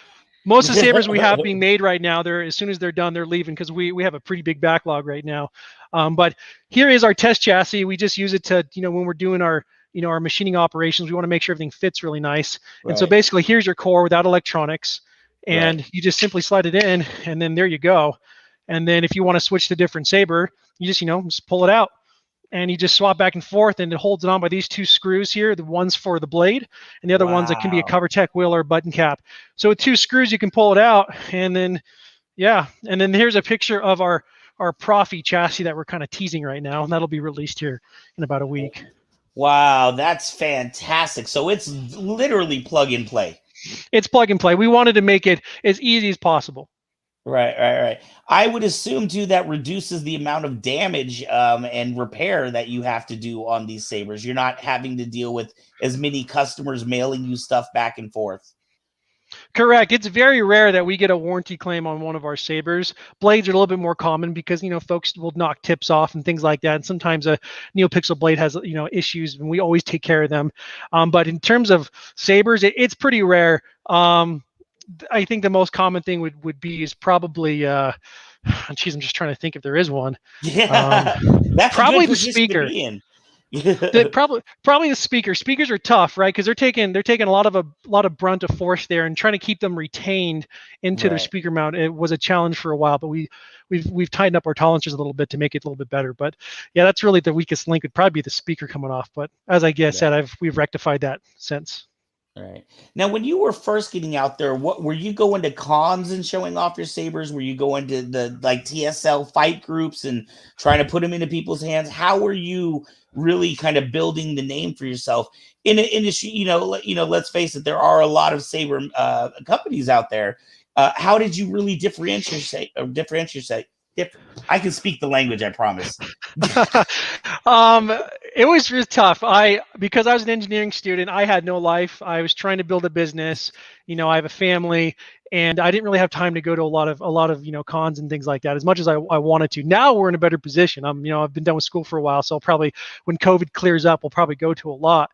Most of the sabers we have being made right now, as soon as they're done, they're leaving because we have a pretty big backlog right now. But here is our test chassis. We just use it to, when we're doing our machining operations, we want to make sure everything fits really nice. Right. And so basically here's your core without electronics, and you just simply slide it in, and then there you go. And then if you want to switch to different saber, you just pull it out, and you just swap back and forth, and it holds it on by these 2 screws here. The one's for the blade, and the other ones that can be a cover tech wheel or a button cap. So with 2 screws, you can pull it out, and then, and then here's a picture of our Profi chassis that we're kind of teasing right now, and that'll be released here in about a week. Wow, that's fantastic. So it's literally plug and play. It's plug and play. We wanted to make it as easy as possible. Right. I would assume, too, that reduces the amount of damage and repair that you have to do on these sabers. You're not having to deal with as many customers mailing you stuff back and forth. Correct. It's very rare that we get a warranty claim on one of our sabers. Blades are a little bit more common because, folks will knock tips off and things like that. And sometimes a NeoPixel blade has, issues, and we always take care of them. But in terms of sabers, it's pretty rare. I think the most common thing would be is probably, I'm just trying to think if there is one. Yeah, that's probably the speaker. Probably the speaker. Speakers are tough, right? Because they're taking a lot of brunt of force there, and trying to keep them retained into their speaker mount. It was a challenge for a while, but we've tightened up our tolerances a little bit to make it a little bit better. But yeah, that's really the weakest link. Would probably be the speaker coming off. But as I said, we've rectified that since. Right. Now, when you were first getting out there, what were you going to cons and showing off your sabers? Were you going to the TSL fight groups and trying to put them into people's hands? How were you really kind of building the name for yourself in an industry? Let's face it, there are a lot of saber companies out there. How did you really differentiate? I can speak the language, I promise. It was really tough. Because I was an engineering student, I had no life. I was trying to build a business. I have a family, and I didn't really have time to go to a lot of cons and things like that as much as I wanted to. Now we're in a better position. I've been done with school for a while, so I'll probably, when COVID clears up, we'll probably go to a lot.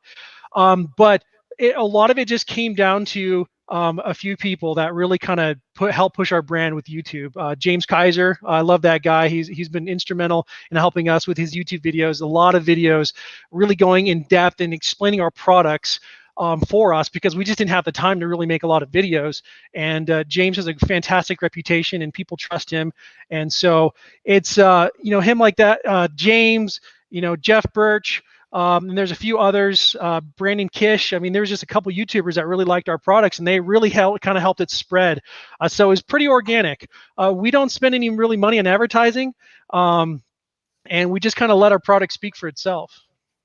But a lot of it just came down to a few people that really kind of help push our brand with YouTube. James Kaiser, I love that guy. He's been instrumental in helping us with his YouTube videos. A lot of videos really going in depth and explaining our products for us, because we just didn't have the time to really make a lot of videos. And James has a fantastic reputation, and people trust him. And so it's him like that. James, Jeff Birch. And there's a few others, Brandon Kish. I mean, there's just a couple YouTubers that really liked our products, and they really kind of helped it spread. So it's pretty organic. We don't spend any really money on advertising, and we just kind of let our product speak for itself.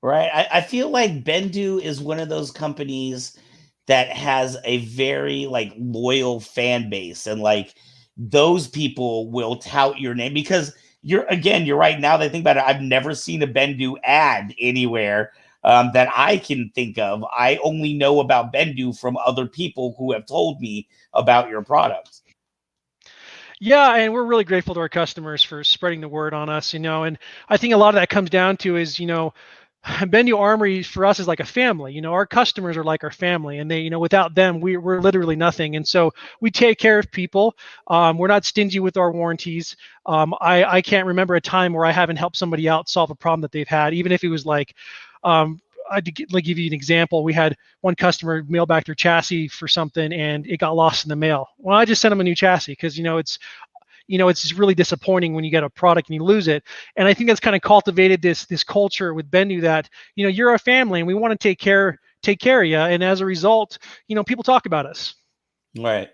Right. I feel like Bendu is one of those companies that has a very like loyal fan base, and like those people will tout your name because you're right. Now that I think about it, I've never seen a Bendu ad anywhere that I can think of. I only know about Bendu from other people who have told me about your product. Yeah, and we're really grateful to our customers for spreading the word on us, and I think a lot of that comes down to is, Bendu Armory for us is like a family. Our customers are like our family, and they, without them, we're literally nothing. And so we take care of people. We're not stingy with our warranties. I can't remember a time where I haven't helped somebody out solve a problem that they've had, even if it was like, I'd give you an example. We had one customer mail back their chassis for something, and it got lost in the mail. Well, I just sent them a new chassis because it's just really disappointing when you get a product and you lose it. And I think that's kind of cultivated this culture with Bendu that, you're a family and we want to take care of you. And as a result, people talk about us. Right.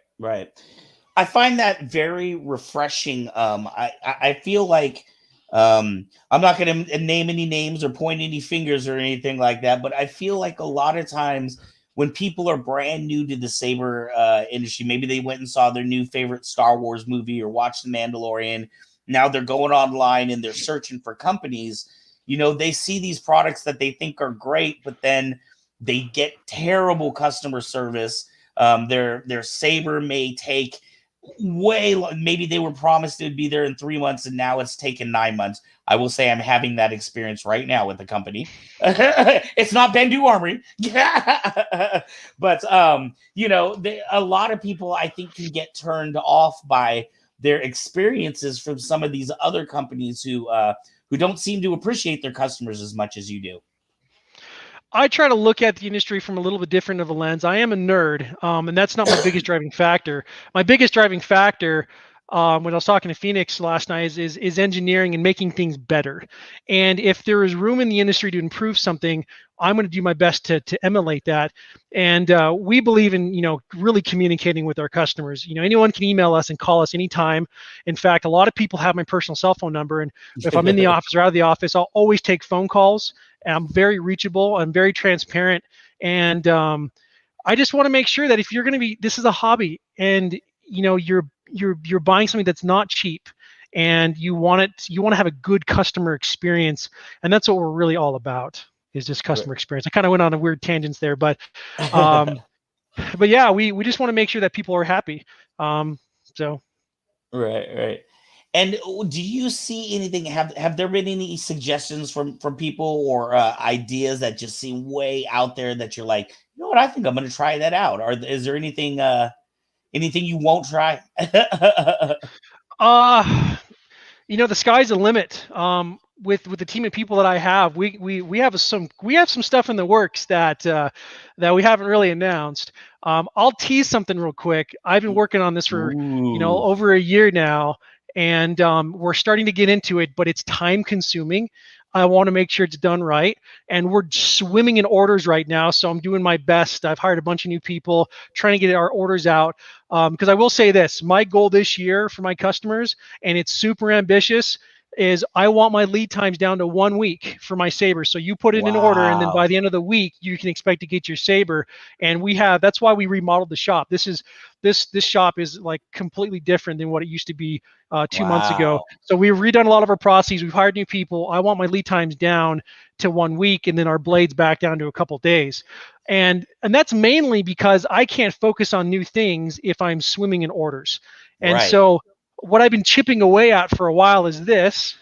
I find that very refreshing. I feel like I'm not going to name any names or point any fingers or anything like that, but I feel like a lot of times when people are brand new to the Saber industry, maybe they went and saw their new favorite Star Wars movie or watched The Mandalorian. Now they're going online and they're searching for companies. They see these products that they think are great, but then they get terrible customer service. Their Saber may take maybe they were promised it would be there in 3 months and now it's taken 9 months. I will say I'm having that experience right now with the company. It's not Bendu Armory. But a lot of people I think can get turned off by their experiences from some of these other companies who don't seem to appreciate their customers as much as you do. I try to look at the industry from a little bit different of a lens. I am a nerd, and that's not my biggest driving factor. My biggest driving factor, when I was talking to Phoenix last night, is engineering and making things better. And if there is room in the industry to improve something, I'm going to do my best to emulate that. And we believe in really communicating with our customers. Anyone can email us and call us anytime. In fact, a lot of people have my personal cell phone number, and if I'm in the office or out of the office, I'll always take phone calls. I'm very reachable. I'm very transparent, and I just want to make sure that if you're going to be, this is a hobby, and you're buying something that's not cheap, and you want to have a good customer experience, and that's what we're really all about. Is just customer experience. I kind of went on a weird tangents there, but yeah, we just want to make sure that people are happy. So right. And do you see anything? Have there been any suggestions from people or ideas that just seem way out there that you're like, you know what? I think I'm going to try that out. Or is there anything you won't try? The sky's the limit. With the team of people that I have, we have some stuff in the works that we haven't really announced. I'll tease something real quick. I've been working on this for over a year now, and we're starting to get into it, but it's time consuming. I want to make sure it's done right, and we're swimming in orders right now, so I'm doing my best. I've hired a bunch of new people trying to get our orders out, because I will say this, my goal this year for my customers, and it's super ambitious, is I want my lead times down to 1 week for my Saber. So you put it in order, and then by the end of the week, you can expect to get your Saber. And that's why we remodeled the shop. This shop is like completely different than what it used to be 2 months ago. So we've redone a lot of our processes. We've hired new people. I want my lead times down to 1 week, and then our blades back down to a couple days. And that's mainly because I can't focus on new things if I'm swimming in orders. And so what I've been chipping away at for a while is this.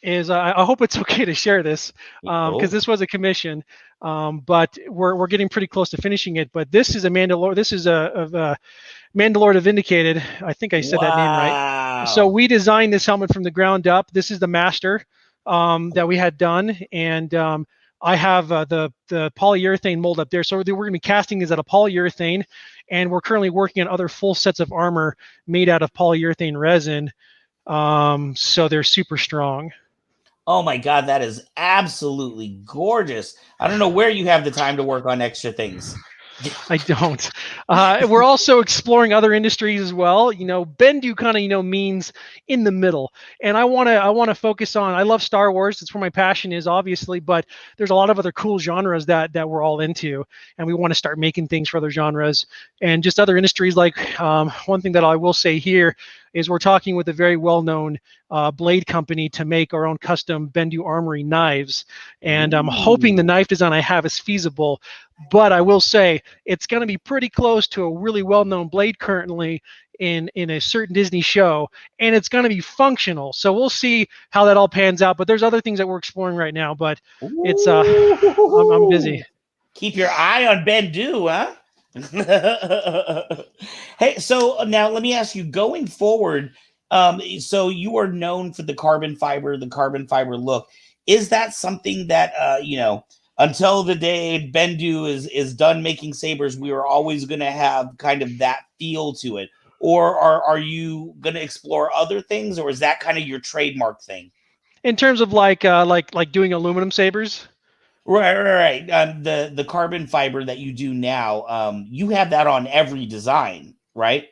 I hope it's okay to share this, because this was a commission, but we're getting pretty close to finishing it. But this is a Mandalore. This is a Mandalore Vindicated. I think I said that name right. So we designed this helmet from the ground up. This is the master that we had done, and I have the polyurethane mold up there. So we're going to be casting these out of polyurethane, and we're currently working on other full sets of armor made out of polyurethane resin. So they're super strong. Oh my God, that is absolutely gorgeous. I don't know where you have the time to work on extra things. I don't. We're also exploring other industries as well. Bendu kind of means in the middle, and I want to focus on. I love Star Wars. It's where my passion is, obviously, but there's a lot of other cool genres that we're all into, and we want to start making things for other genres and just other industries. Like one thing that I will say here is we're talking with a very well-known blade company to make our own custom Bendu Armory knives, and I'm hoping the knife design I have is feasible. But I will say it's going to be pretty close to a really well-known blade currently in a certain Disney show, and it's going to be functional. So we'll see how that all pans out. But there's other things that we're exploring right now. But it's I'm busy. Keep your eye on Bendu, huh? Hey, so now let me ask you, going forward, so you are known for the carbon fiber look. Is that something that until the day Bendu is done making sabers, we are always going to have kind of that feel to it? Or are you going to explore other things, or is that kind of your trademark thing? In terms of like doing aluminum sabers. Right. The carbon fiber that you do now, you have that on every design, right?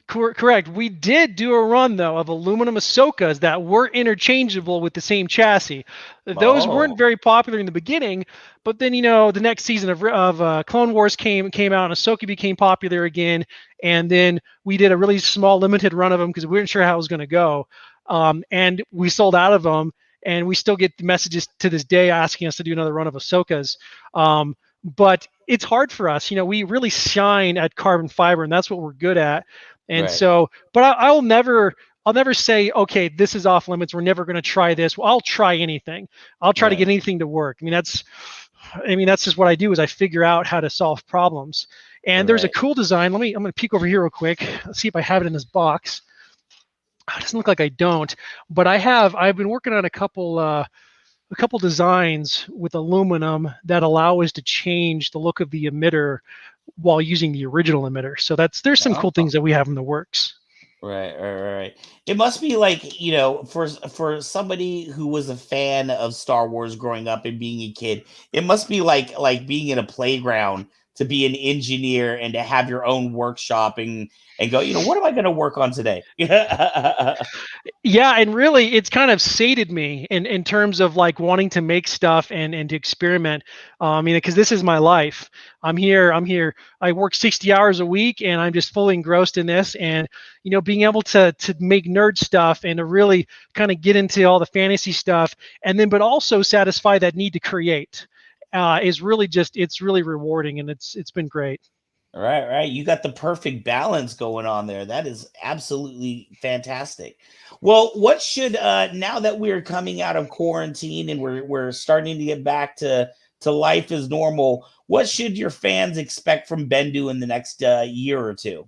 Correct. We did do a run though of aluminum Ahsokas that were interchangeable with the same chassis. Those weren't very popular in the beginning, but then the next season of Clone Wars came out, and Ahsoka became popular again. And then we did a really small limited run of them because we weren't sure how it was going to go, and we sold out of them. And we still get messages to this day asking us to do another run of Ahsokas. But it's hard for us. We really shine at carbon fiber, and that's what we're good at. And so, but I'll never say, okay, this is off limits. We're never going to try this. Well, I'll try anything. I'll try to get anything to work. That's just what I do, is I figure out how to solve problems. And there's a cool design. I'm going to peek over here real quick. Let's see if I have it in this box. It doesn't look like I don't, but I've been working on a couple designs with aluminum that allow us to change the look of the emitter while using the original emitter. So there's some cool things that we have in the works. Right. It must be like, for somebody who was a fan of Star Wars growing up and being a kid, it must be like being in a playground to be an engineer and to have your own workshop and go, what am I going to work on today? Yeah, and really, it's kind of sated me in terms of like wanting to make stuff and to experiment. Because this is my life. I'm here. I work 60 hours a week, and I'm just fully engrossed in this. And being able to make nerd stuff and to really kind of get into all the fantasy stuff, and then but also satisfy that need to create is really it's really rewarding, and it's been great. Right. You got the perfect balance going on there. That is absolutely fantastic. Well, what should now that we're coming out of quarantine and we're starting to get back to life as normal, what should your fans expect from Bendu in the next year or two?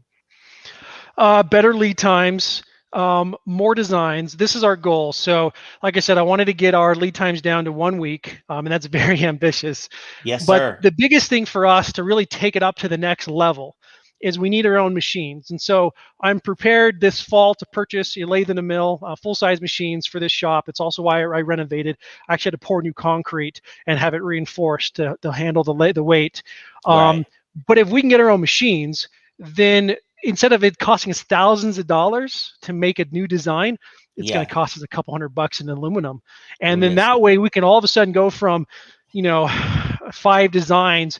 Better lead times, more designs. This is our goal. So, like I said, I wanted to get our lead times down to 1 week, and that's very ambitious. Yes, but sir. The biggest thing for us to really take it up to the next level is we need our own machines. And so I'm prepared this fall to purchase a lathe and a mill, full-size machines for this shop. It's also why I renovated. I actually had to pour new concrete and have it reinforced to handle the weight. But if we can get our own machines, then instead of it costing us thousands of dollars to make a new design, it's going to cost us a couple $100 in aluminum. And then that way we can all of a sudden go from, 5 designs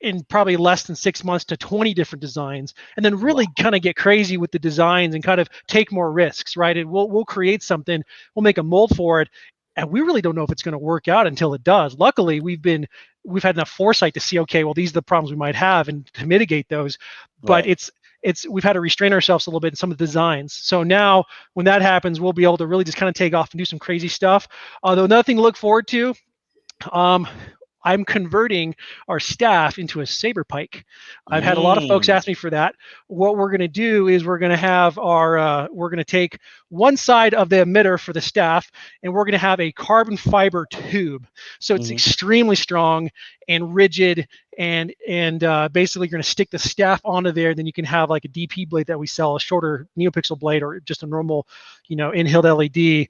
in probably less than 6 months to 20 different designs, and then really kind of get crazy with the designs and kind of take more risks, right? And we'll create something, we'll make a mold for it, and we really don't know if it's going to work out until it does. Luckily, we've had enough foresight to see, okay, well, these are the problems we might have and to mitigate those. But we've had to restrain ourselves a little bit in some of the designs. So now when that happens, we'll be able to really just kind of take off and do some crazy stuff. Although another thing to look forward to, I'm converting our staff into a saber pike. I've had a lot of folks ask me for that. What we're going to do is we're going to have we're going to take one side of the emitter for the staff, and we're going to have a carbon fiber tube. So it's extremely strong and rigid, and basically you're going to stick the staff onto there. Then you can have like a DP blade that we sell, a shorter NeoPixel blade, or just a normal, in-hill LED.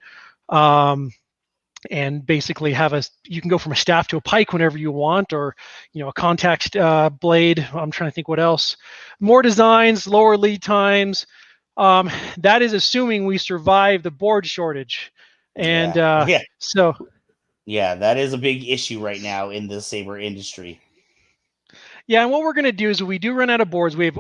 and basically you can go from a staff to a pike whenever you want, or a contact blade. I'm trying to think what else. More designs, lower lead times. That is assuming we survive the board shortage, and so yeah, that is a big issue right now in the saber industry. yeah, and what we're going to do is, if we do run out of boards, we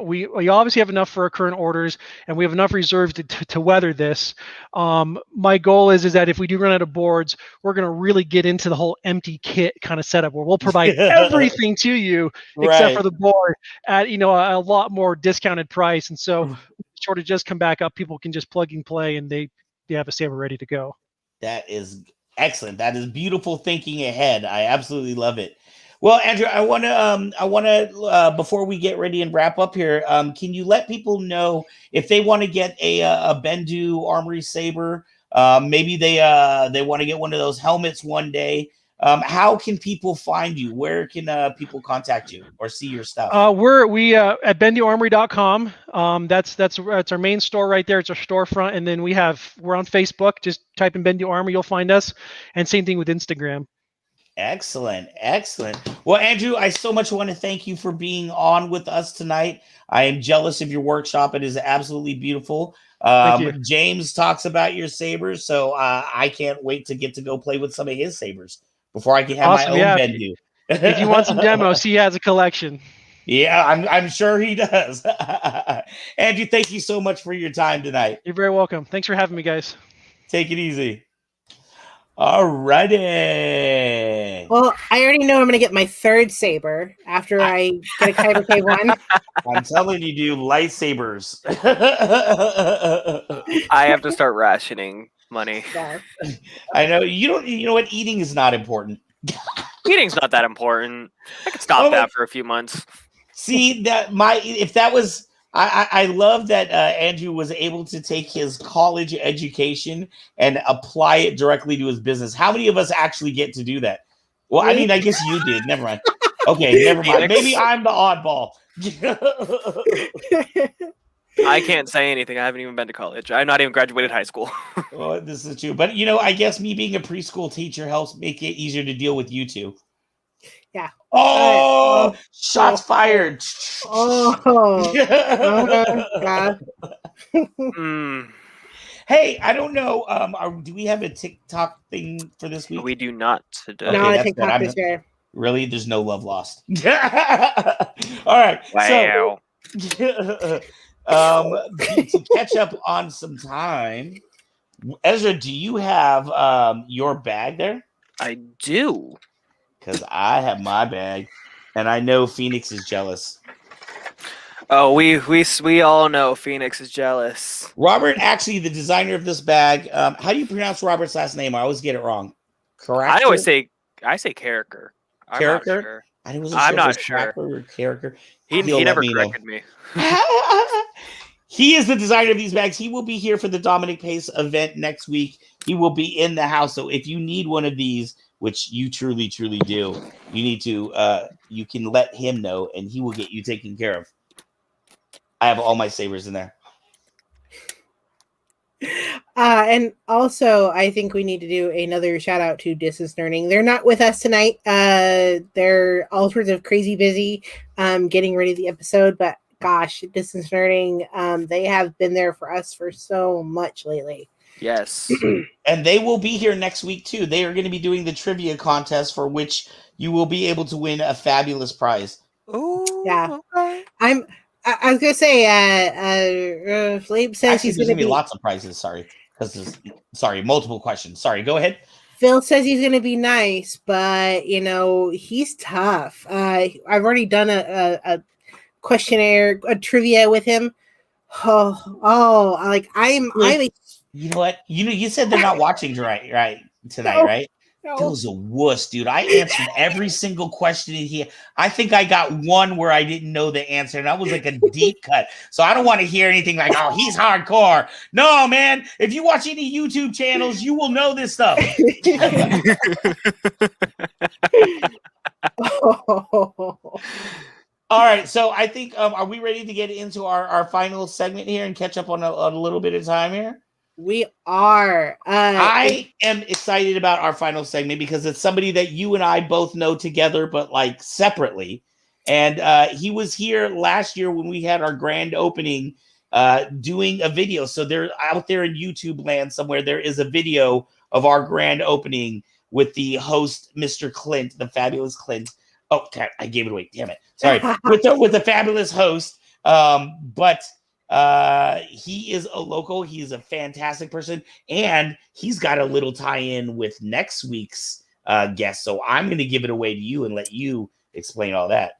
obviously have enough for our current orders, and we have enough reserves to weather this. My goal is that if we do run out of boards, we're going to really get into the whole empty kit kind of setup, where we'll provide everything to you except for the board at a lot more discounted price. And so, when the shortage does come back up, people can just plug and play, and they have a saber ready to go. That is excellent. That is beautiful thinking ahead. I absolutely love it. Well, Andrew, I want to before we get ready and wrap up here, can you let people know if they want to get a Bendu Armory saber? Maybe they want to get one of those helmets one day. How can people find you? Where can people contact you or see your stuff? We at benduarmory.com. That's our main store right there. It's our storefront, and then we're on Facebook. Just type in Bendu Armory, you'll find us, and same thing with Instagram. Excellent. Well, Andrew, I so much want to thank you for being on with us tonight. I am jealous of your workshop. It is absolutely beautiful. Thank you. James talks about your sabers, so I can't wait to get to go play with some of his sabers before I can have my own Bendu. If you want some demos, he has a collection. Yeah, I'm sure he does. Andrew, thank you so much for your time tonight. You're very welcome. Thanks for having me, guys. Take it easy. All righty. Well, I already know I'm going to get my third saber after I get a Kyber K1. I'm telling you, dude, lightsabers. I have to start rationing money. Yeah. I know you know what? Eating is not important. Eating's not that important. I could stop that for a few months. See I love that Andrew was able to take his college education and apply it directly to his business. How many of us actually get to do that? Well, I mean, I guess you did. Never mind. Okay, never mind. Maybe I'm the oddball. I can't say anything. I haven't even been to college. I've not even graduated high school. Well, this is true. But, I guess me being a preschool teacher helps make it easier to deal with you two. Yeah. Oh, shots fired. Oh. Hey, I don't know. Do we have a TikTok thing for this week? We do not today. No, I think not this year. Really? There's no love lost. All right. Wow. So, to catch up on some time, Ezra, do you have your bag there? I do. Because I have my bag, and I know Phoenix is jealous. Oh, we all know Phoenix is jealous. Robert, actually, the designer of this bag. How do you pronounce Robert's last name? I always get it wrong. Correct. I always say character. Character. I'm not sure. Or character. He never corrected me. He is the designer of these bags. He will be here for the Dominic Pace event next week. He will be in the house. So if you need one of these, which you truly, truly do, you need to, you can let him know, and he will get you taken care of. I have all my sabers in there. And also, I think we need to do another shout out to Distance Learning. They're not with us tonight. They're all sorts of crazy busy getting ready the episode, but gosh, Distance Learning, they have been there for us for so much lately. Yes. And they will be here next week too. They are going to be doing the trivia contest for which you will be able to win a fabulous prize. Oh, yeah. Okay. I was gonna say, Flabe says Actually, he's there's gonna be lots of prizes. Sorry, multiple questions. Sorry, go ahead. Phil says he's gonna be nice, but he's tough. I've already done a questionnaire, a trivia with him. I'm You know what? You said they're not watching right tonight, right? No. Phil's a wuss, dude. I answered every single question in here. I think I got one where I didn't know the answer, and that was like a deep cut. So I don't want to hear anything like, "Oh, he's hardcore." No, man. If you watch any YouTube channels, you will know this stuff. All right, so I think are we ready to get into our final segment here and catch up on a little bit of time here? We are. I am excited about our final segment because it's somebody that you and I both know together, but like separately. And he was here last year when we had our grand opening doing a video. So they're out there in YouTube land somewhere. There is a video of our grand opening with the host, Mr. Clint, the fabulous Clint. Oh, God, I gave it away. Damn it. Sorry. with the fabulous host. But he is a local. He's a fantastic person. And he's got a little tie-in with next week's guest. So I'm going to give it away to you and let you explain all that.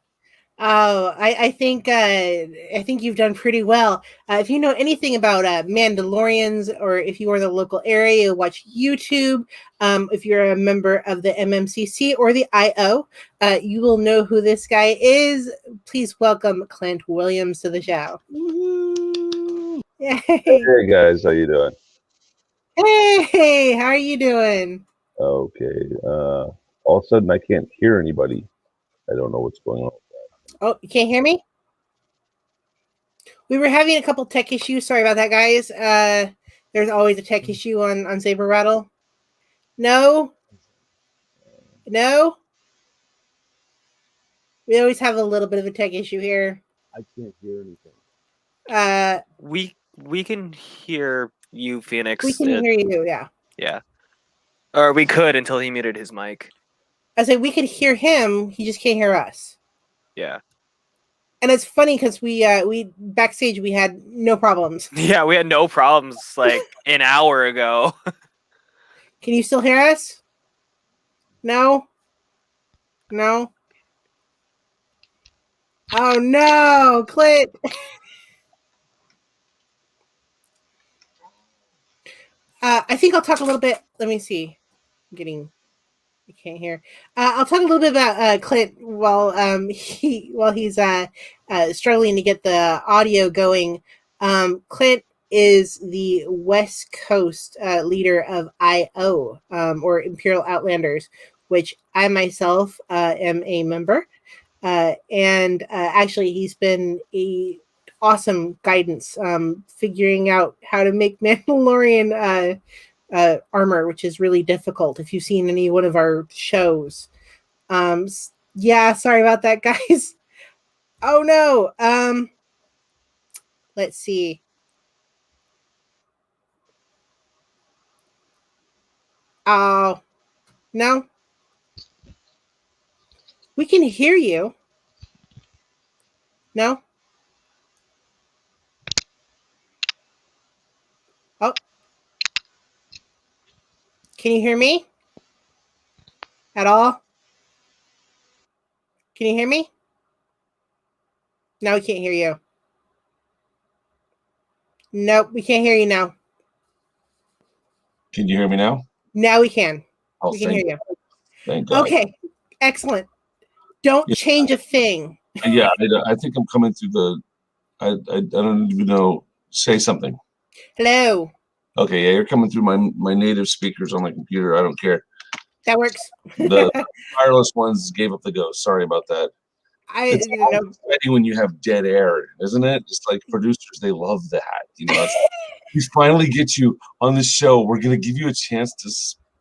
Oh, I think you've done pretty well. If you know anything about Mandalorians, or if you are in the local area, you watch YouTube. If you're a member of the MMCC or the IO, you will know who this guy is. Please welcome Clint Williams to the show. Yay. Hey guys, how you doing? Hey, how are you doing? Okay. All of a sudden I can't hear anybody. I don't know what's going on. Oh, you can't hear me? We were having a couple tech issues. Sorry about that, guys. There's always a tech issue on Saber Rattle. No? No? We always have a little bit of a tech issue here. I can't hear anything. We can hear you, Phoenix. We can hear you, yeah. Yeah. Or we could until he muted his mic. I say we could hear him, he just can't hear us. Yeah. And it's funny because we backstage we had no problems. Yeah, we had no problems like an hour ago. Can you still hear us? No? No? Oh no, Clint. I think I'll talk a little bit. Let me see. I can't hear. I'll talk a little bit about Clint while he's struggling to get the audio going. Clint is the West Coast leader of IO, or Imperial Outlanders, which I myself am a member. And actually, he's been a awesome guidance figuring out how to make Mandalorian armor, which is really difficult if you've seen any one of our shows. Yeah, sorry about that, guys. Oh no. Let's see. Oh no. We can hear you. No? Oh. Can you hear me? At all? Can you hear me? No, we can't hear you. Nope, we can't hear you now. Can you hear me now? Now we can. Oh, We can hear you. Thank God. Okay, excellent. Don't change a thing. Yeah, I think I'm coming through the. I don't even know. Say something. Hello. Okay, yeah, you're coming through my native speakers on my computer. I don't care. That works. The wireless ones gave up the ghost. Sorry about that. It's exciting when you have dead air, isn't it? It's like producers, they love that. You know, we finally get you on the show. We're gonna give you a chance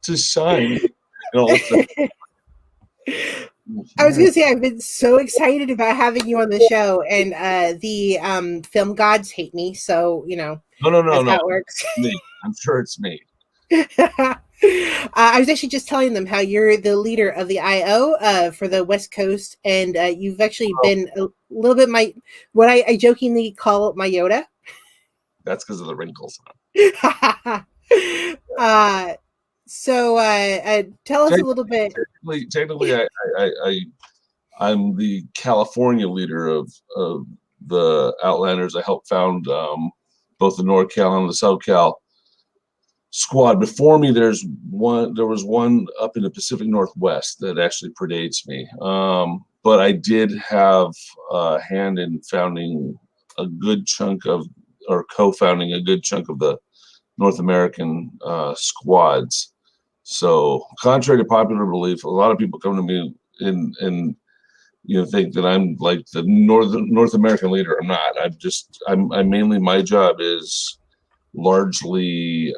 to shine. You know, I was gonna say I've been so excited about having you on the show, and the film gods hate me, so you know. No. How it works. Me. I'm sure it's me. I was actually just telling them how you're the leader of the IO for the West Coast, and you've actually been a little bit what I jokingly call my Yoda. That's because of the wrinkles. So tell us a little bit. Technically, I'm the California leader of the Outlanders. I helped found both the NorCal and the SoCal squad. Before me, there was one up in the Pacific Northwest that actually predates me. But I did have a hand in founding a good chunk of, or co-founding a good chunk of the North American squads. So contrary to popular belief, a lot of people come to me and think that I'm like the North American leader. I'm not. I'm mainly, my job is largely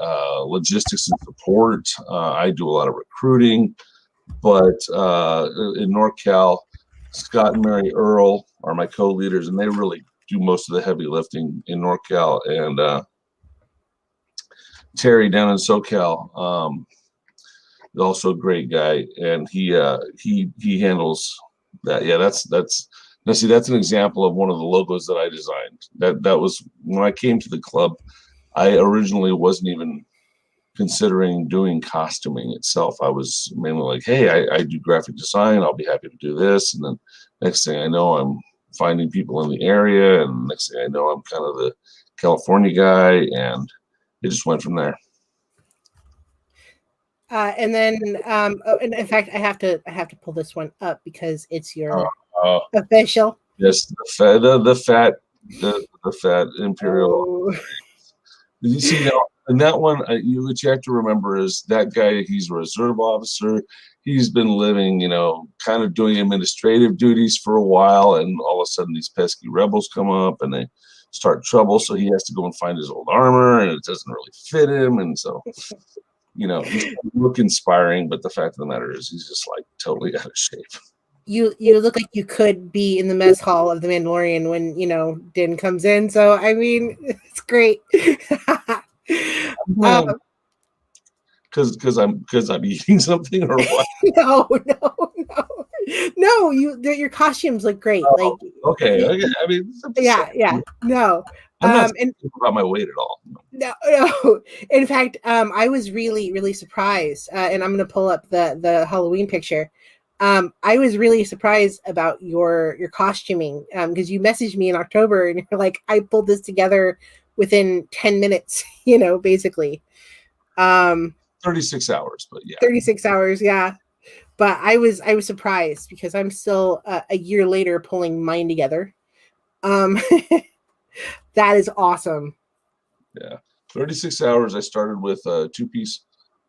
logistics and support. I do a lot of recruiting, but in NorCal, Scott and Mary Earl are my co-leaders, and they really do most of the heavy lifting in NorCal. And Terry down in SoCal, also a great guy, and he handles that. Yeah, that's now see, that's an example of one of the logos that I designed. That was when I came to the club. I originally wasn't even considering doing costuming itself. I was mainly like, hey, I do graphic design. I'll be happy to do this. And then next thing I know, I'm finding people in the area. And next thing I know, I'm kind of the California guy. And it just went from there. And then, and in fact, I have to pull this one up because it's your official. Yes, the fat imperial. Oh. You see now, and that one, what you have to remember is that guy. He's a reserve officer. He's been living, kind of doing administrative duties for a while, and all of a sudden these pesky rebels come up and they start trouble. So he has to go and find his old armor, and it doesn't really fit him, and so. He's look inspiring, but the fact of the matter is he's just like totally out of shape. You look like you could be in the mess hall of the Mandalorian when Din comes in. So I mean, it's great. Because I'm eating something or what? No. Your costumes look great. Okay. I mean, yeah. No. I'm not about my weight at all. No. In fact, I was really, really surprised, and I'm going to pull up the Halloween picture. I was really surprised about your costuming because you messaged me in October and you're like, I pulled this together within 10 minutes, basically. 36 hours, but yeah. 36 hours, yeah. But I was surprised because I'm still a year later pulling mine together. That is awesome. Yeah. 36 hours. I started with a 2-piece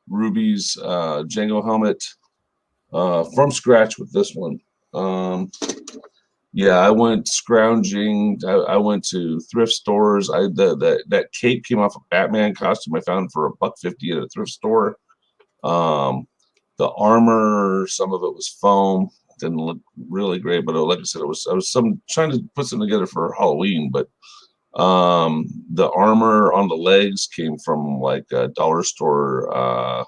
Ruby's Django helmet from scratch with this one. I went scrounging. I went to thrift stores. That cape came off a Batman costume I found for $1.50 at a thrift store. The armor, some of it was foam. Didn't look really great, but like I said, I was trying to put something together for Halloween, but the armor on the legs came from like a dollar store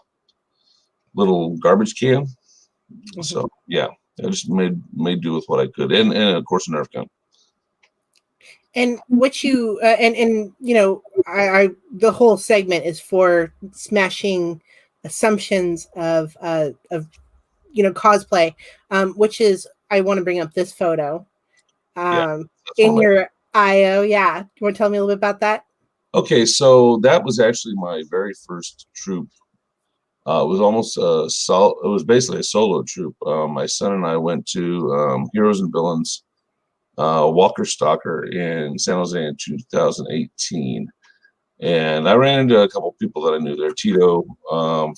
little garbage can. Mm-hmm. So yeah, I just made do with what I could, and of course a Nerf gun. And what you I the whole segment is for smashing assumptions of cosplay, which is I want to bring up this photo in your IO. Yeah, you want to tell me a little bit about that? Okay, so that was actually my very first troop. It was almost it was basically a solo troop. My son and I went to Heroes and Villains Walker Stalker in San Jose in 2018. And I ran into a couple of people that I knew there. Tito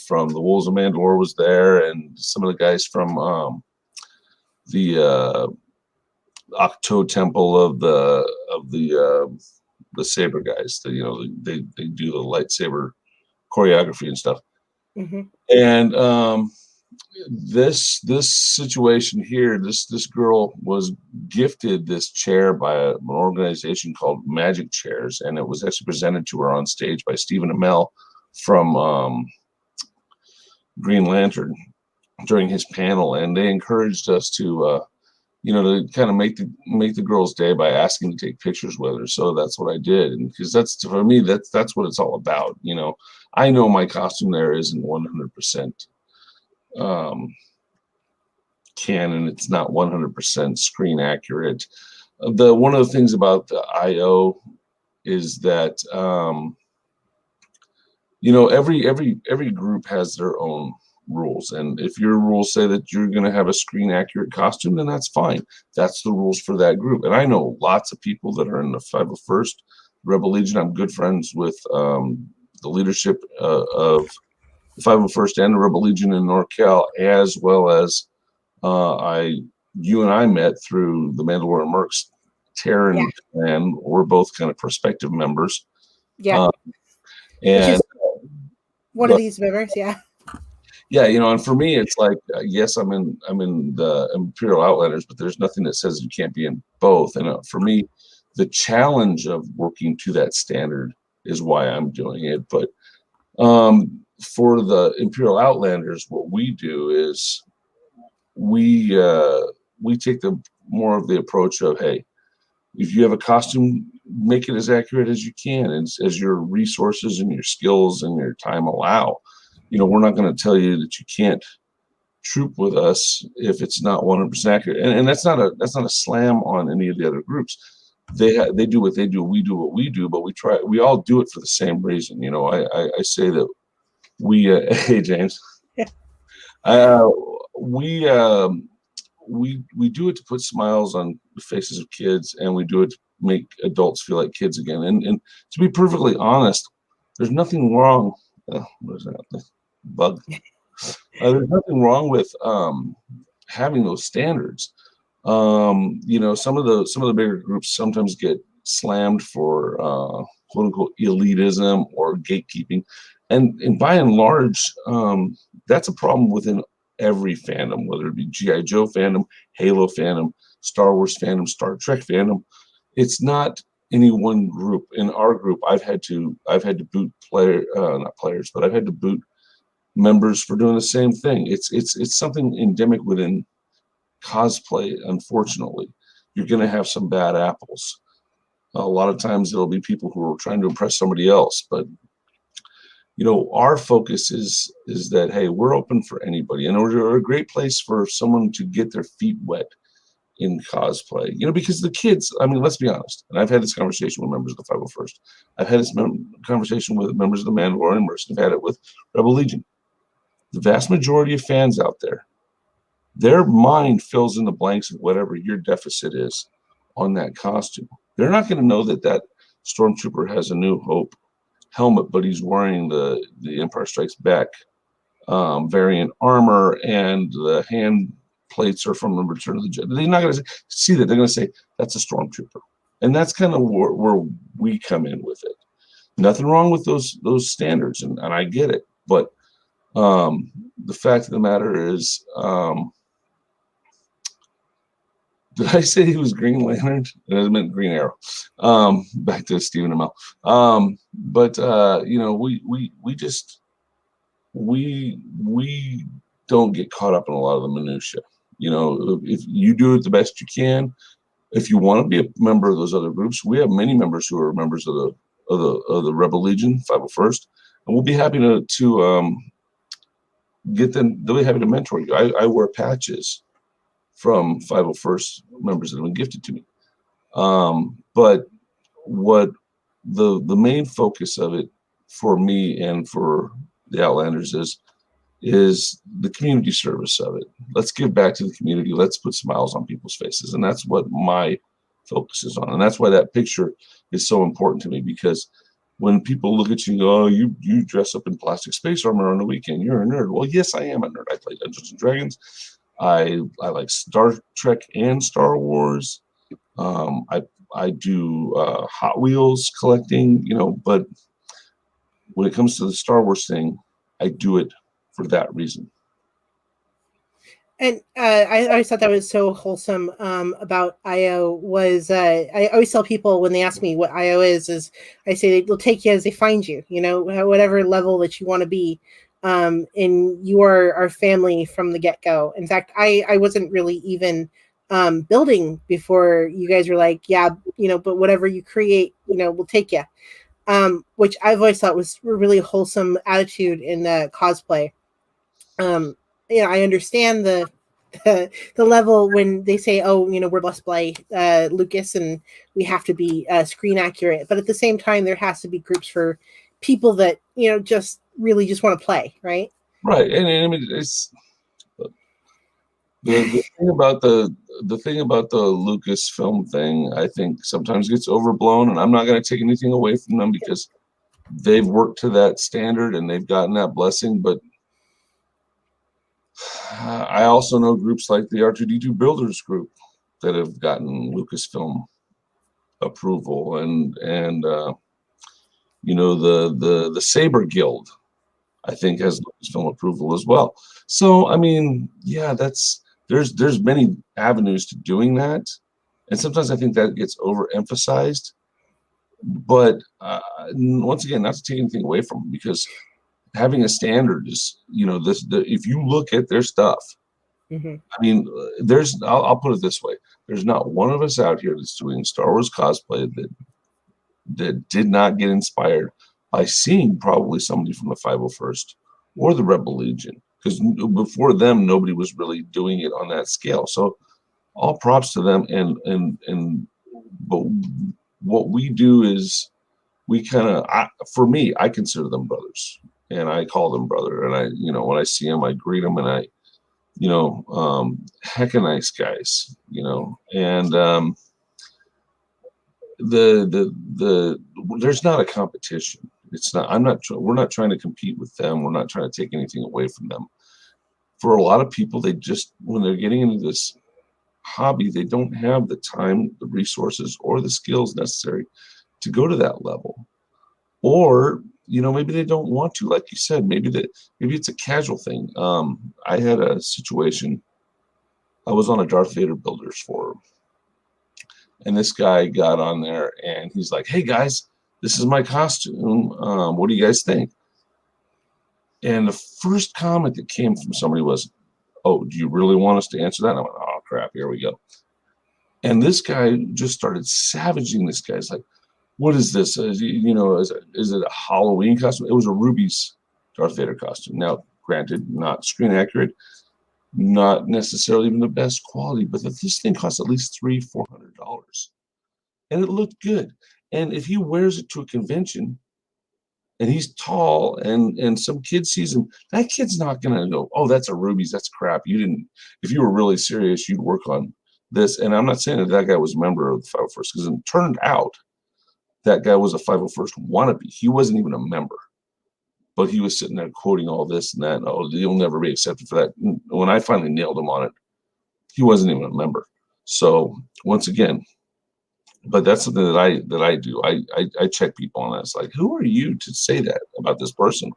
from the Wolves of Mandalore was there, and some of the guys from the Octo Temple of the Saber guys. They do the lightsaber choreography and stuff. Mm-hmm. And this situation here, this girl was gifted this chair by an organization called Magic Chairs, and it was actually presented to her on stage by Stephen Amell from Green Lantern during his panel, and they encouraged us to to kind of make the girl's day by asking to take pictures with her. So that's what I did, and because that's, for me, that's what it's all about. I know my costume there isn't 100% canon. It's not 100% screen accurate. One of the things about the IO is that every group has their own rules, and if your rules say that you're going to have a screen accurate costume, then that's fine. That's the rules for that group. And I know lots of people that are in the 501st Rebel Legion. I'm good friends with the leadership of the 501st and the Rebel Legion in NorCal, as well as you and I met through the Mandalorian Mercs Terran, and we're both kind of prospective members. Yeah. Which is And one of these members, yeah. yeah, and for me, it's like, yes, I'm in the Imperial Outlanders, but there's nothing that says you can't be in both. And for me, the challenge of working to that standard is why I'm doing it. But for the Imperial Outlanders, what we do is we take the more of the approach of, hey, if you have a costume, make it as accurate as you can, as your resources and your skills and your time allow. We're not going to tell you that you can't troop with us if it's not 100% accurate. And that's not a slam on any of the other groups. They do what they do, we do what we do, but we all do it for the same reason. I say that we hey James, we do it to put smiles on the faces of kids, and we do it to make adults feel like kids again. And to be perfectly honest, there's nothing wrong. What is that? Bug. There's nothing wrong with having those standards. Some of the bigger groups sometimes get slammed for quote unquote elitism or gatekeeping, and by and large, that's a problem within every fandom, whether it be G.I. Joe fandom, Halo fandom, Star Wars fandom, Star Trek fandom. It's not any one group. In our group, I've had to boot not players, but I've had to boot members for doing the same thing. It's something endemic within cosplay. Unfortunately, you're going to have some bad apples. A lot of times it'll be people who are trying to impress somebody else, but our focus is that, hey, we're open for anybody, and we're a great place for someone to get their feet wet in cosplay, because the kids, I mean, let's be honest, and I've had this conversation with members of the 501st. I've had this conversation with members of the Mandalorian Mercy. I've had it with Rebel Legion. The vast majority of fans out there, their mind fills in the blanks of whatever your deficit is on that costume. They're not going to know that Stormtrooper has a New Hope helmet, but he's wearing the Empire Strikes Back variant armor, and the hand plates are from the Return of the Jedi. They're not going to see that. They're going to say, that's a Stormtrooper. And that's kind of where we come in with it. Nothing wrong with those standards, and I get it. But the fact of the matter is, did I say he was Green Lantern? I meant Green Arrow. Back to Stephen Amell. But we don't get caught up in a lot of the minutia. If you do it the best you can, if you want to be a member of those other groups, we have many members who are members of the Rebel Legion, 501st, and we'll be happy to get them. They'll be happy to mentor you. I wear patches from 501st members that have been gifted to me. But what the main focus of it for me and for the Outlanders is the community service of it. Let's give back to the community. Let's put smiles on people's faces. And that's what my focus is on. And that's why that picture is so important to me, because when people look at you and go, oh, you dress up in plastic space armor on the weekend, you're a nerd. Well, yes, I am a nerd. I play Dungeons and Dragons. I like Star Trek and Star Wars. I do Hot Wheels collecting, but when it comes to the Star Wars thing, I do it for that reason. And I always thought that was so wholesome about IO was I always tell people when they ask me what IO is I say they'll take you as they find you, whatever level that you want to be. And you are our family from the get-go. In fact, I wasn't really even building before you guys were like, yeah, but whatever you create, we'll take you. Which I've always thought was a really wholesome attitude in cosplay. I understand the level when they say, oh, we're blessed by Lucas and we have to be screen accurate. But at the same time, there has to be groups for people that, just really just want to play, right? Right. And I mean, it's the thing about the Lucasfilm thing, I think sometimes gets overblown, and I'm not going to take anything away from them because they've worked to that standard and they've gotten that blessing. But I also know groups like the R2D2 Builders Group that have gotten Lucasfilm approval, and the Saber Guild, I think, has Lucasfilm approval as well. So I mean, yeah, there's many avenues to doing that, and sometimes I think that gets overemphasized. But once again, not to take anything away from them, because having a standard is, if you look at their stuff, Mm-hmm. I mean, I'll put it this way: there's not one of us out here that's doing Star Wars cosplay that did not get inspired by seeing probably somebody from the 501st or the Rebel Legion, because before them, nobody was really doing it on that scale. So all props to them. But what we do is we kind of, for me, I consider them brothers, and I call them brother. And when I see them, I greet them, and hecka nice guys, and there's not a competition. It's not. We're not trying to compete with them. We're not trying to take anything away from them. For a lot of people, they just, when they're getting into this hobby, they don't have the time, the resources, or the skills necessary to go to that level. Or maybe they don't want to, like you said. Maybe it's a casual thing. I had a situation. I was on a Darth Vader Builders forum, and this guy got on there, and he's like, "Hey guys, this is my costume. What do you guys think?" And the first comment that came from somebody was, "Oh, do you really want us to answer that?" And I went, "Oh crap, here we go." And this guy just started savaging this guy. He's like, "What is this? Is it a Halloween costume?" It was a Ruby's Darth Vader costume. Now, granted, not screen accurate, not necessarily even the best quality, but this thing costs at least $300-$400, and it looked good. And if he wears it to a convention, and he's tall, and some kid sees him, that kid's not gonna go, "Oh, that's a Ruby's. That's crap. You didn't. If you were really serious, you'd work on this." And I'm not saying that guy was a member of the 501st, because it turned out that guy was a 501st wannabe. He wasn't even a member, but he was sitting there quoting all this and that. And, "Oh, you'll never be accepted for that." And when I finally nailed him on it, he wasn't even a member. So once again, but that's something that I do. I check people on that. It's like, who are you to say that about this person?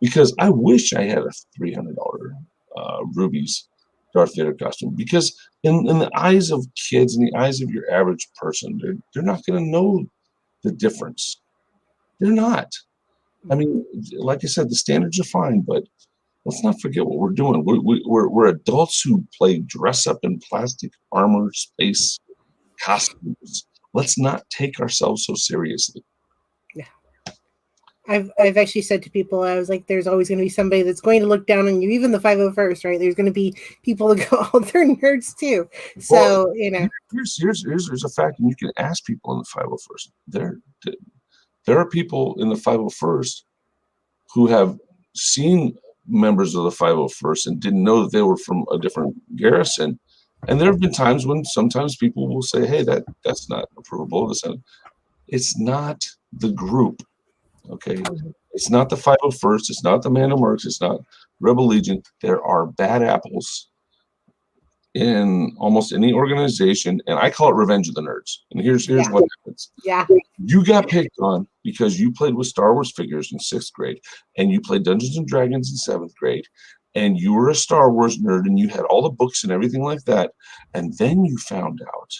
Because I wish I had a $300 Ruby's Darth Vader costume, because in the eyes of kids, in the eyes of your average person, they're not going to know the difference. They're not. I mean, like I said, the standards are fine, but let's not forget what we're doing. We're adults who play dress up in plastic armor, space costumes. Let's not take ourselves so seriously. Yeah. I've actually said to people, I was like, there's always going to be somebody that's going to look down on you, even the 501st, right? There's going to be people that go, "Oh, they're nerds too." So, here's a fact, and you can ask people in the 501st. There are people in the 501st who have seen members of the 501st and didn't know that they were from a different garrison. And there have been times when sometimes people will say, "Hey, that's not approvable." It's not the group, okay? It's not the 501st. It's not the Mandomarks. It's not Rebel Legion. There are bad apples in almost any organization, and I call it revenge of the nerds. And here's what happens. Yeah. You got picked on because you played with Star Wars figures in 6th grade, and you played Dungeons and Dragons in 7th grade, and you were a Star Wars nerd, and you had all the books and everything like that, and then you found out,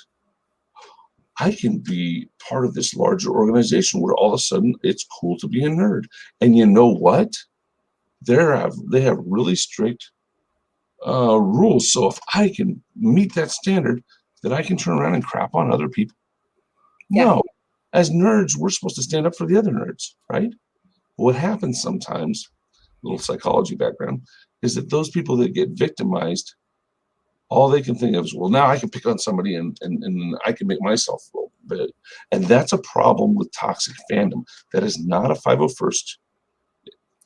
I can be part of this larger organization where all of a sudden it's cool to be a nerd. And you know what? They have really strict rules. So if I can meet that standard, then I can turn around and crap on other people. Yeah. No, as nerds, we're supposed to stand up for the other nerds, right? What happens sometimes, little psychology background, is that those people that get victimized, all they can think of is, well, now I can pick on somebody and I can make myself feel bad. And that's a problem with toxic fandom. That is not a 501st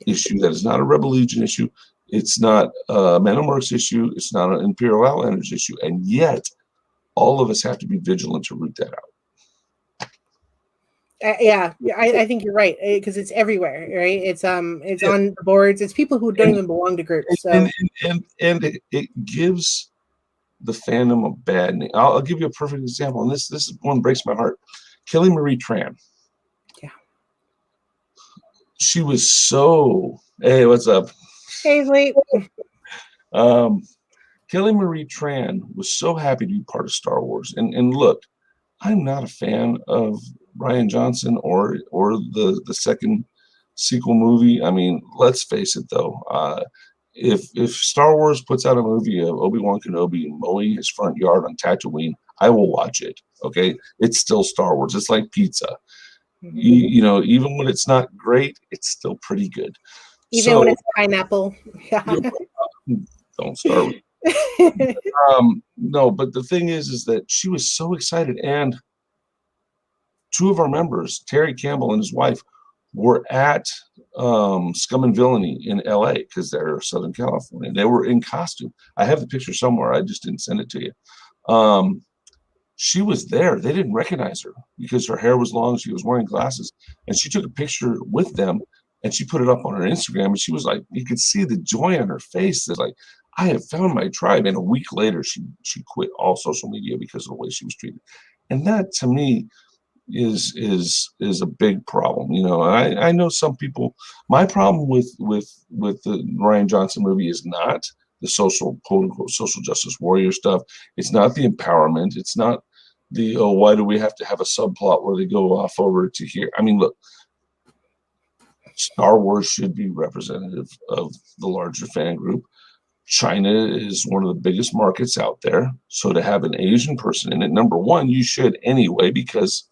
issue. That is not a Rebel Legion issue. It's not a Mandomarks issue. It's not an Imperial Outlanders issue. And yet, all of us have to be vigilant to root that out. I think you're right, because it's everywhere, right? It's on the boards. It's people who don't even belong to groups. So. And it gives the fandom a bad name. I'll give you a perfect example, and this one breaks my heart. Kelly Marie Tran. Yeah. she was so. Hey, what's up? Paisley. Kelly Marie Tran was so happy to be part of Star Wars. And look, I'm not a fan of Rian Johnson or the second sequel movie. I mean, let's face it though. If Star Wars puts out a movie of Obi-Wan Kenobi mowing his front yard on Tatooine, I will watch it. Okay, it's still Star Wars. It's like pizza. You know, even when it's not great, it's still pretty good. Even when it's pineapple. Don't start with no, but the thing is that she was so excited, and two of our members, Terry Campbell and his wife, were at Scum and Villainy in LA because they're Southern California. They were in costume. I have the picture somewhere. I just didn't send it to you. She was there. They didn't recognize her because her hair was long. She was wearing glasses, and she took a picture with them and she put it up on her Instagram. And she was like, you could see the joy on her face. That like, I have found my tribe. And a week later, she quit all social media because of the way she was treated. And that to me is a big problem. You know, I know some people. My problem with the Rian Johnson movie is not the social, quote unquote, social justice warrior stuff. It's not the empowerment. It's not the why do we have to have a subplot where they go off over to here? I mean, look, Star Wars should be representative of the larger fan group. China is one of the biggest markets out there. So to have an Asian person in it, number one, you should anyway, because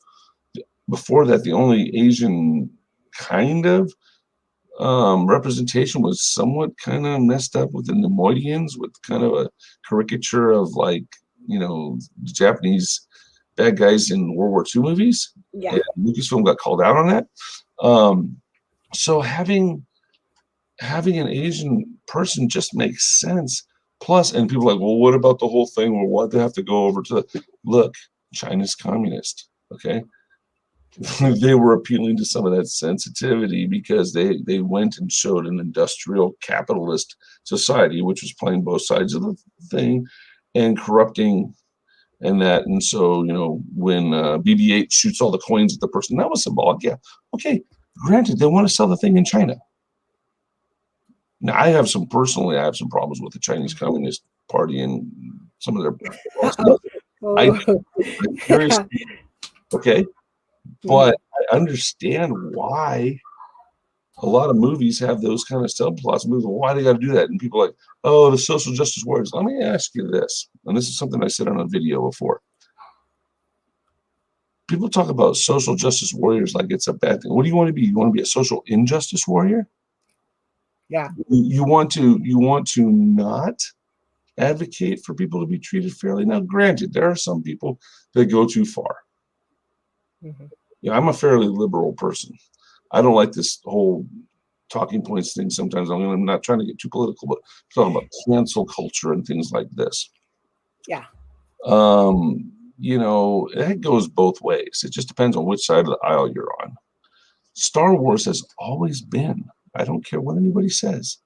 before that, the only Asian kind of representation was somewhat kind of messed up with the Nemoidians, with kind of a caricature of like, you know, the Japanese bad guys in World War II movies. Yeah. And Lucasfilm got called out on that. So having an Asian person just makes sense. Plus, and people are like, well, what about the whole thing? Well, why'd they have to go over to the look? China's communist. Okay. They were appealing to some of that sensitivity because they went and showed an industrial capitalist society, which was playing both sides of the thing and corrupting and that. And so, you know, when BB-8 shoots all the coins at the person, that was symbolic. Yeah. Okay. Granted, they want to sell the thing in China. Now, I have some problems with the Chinese Communist Party and some of their okay. But I understand why a lot of movies have those kind of subplots. Movies, well, why do they got to do that? And people are like, oh, the social justice warriors. Let me ask you this, and this is something I said on a video before. People talk about social justice warriors like it's a bad thing. What do you want to be? You want to be a social injustice warrior? Yeah. You want to not advocate for people to be treated fairly. Now, granted, there are some people that go too far. Mm-hmm. Yeah, I'm a fairly liberal person. I don't like this whole talking points thing sometimes. I'm not trying to get too political, but I'm talking about cancel culture and things like this. Yeah. You know, that goes both ways. It just depends on which side of the aisle you're on. Star Wars has always been, I don't care what anybody says.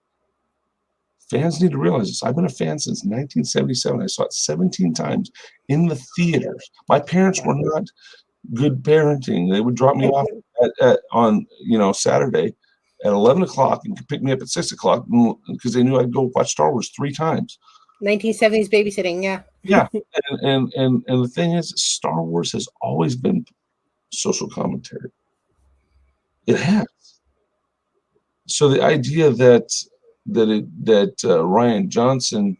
Fans need to realize this. I've been a fan since 1977. I saw it 17 times in the theaters. My parents were not good parenting. They would drop me off on Saturday at 11 o'clock and pick me up at 6 o'clock because they knew I'd go watch Star Wars 3 times. 1970s babysitting, yeah. Yeah, and the thing is, Star Wars has always been social commentary. It has. So the idea that Rian Johnson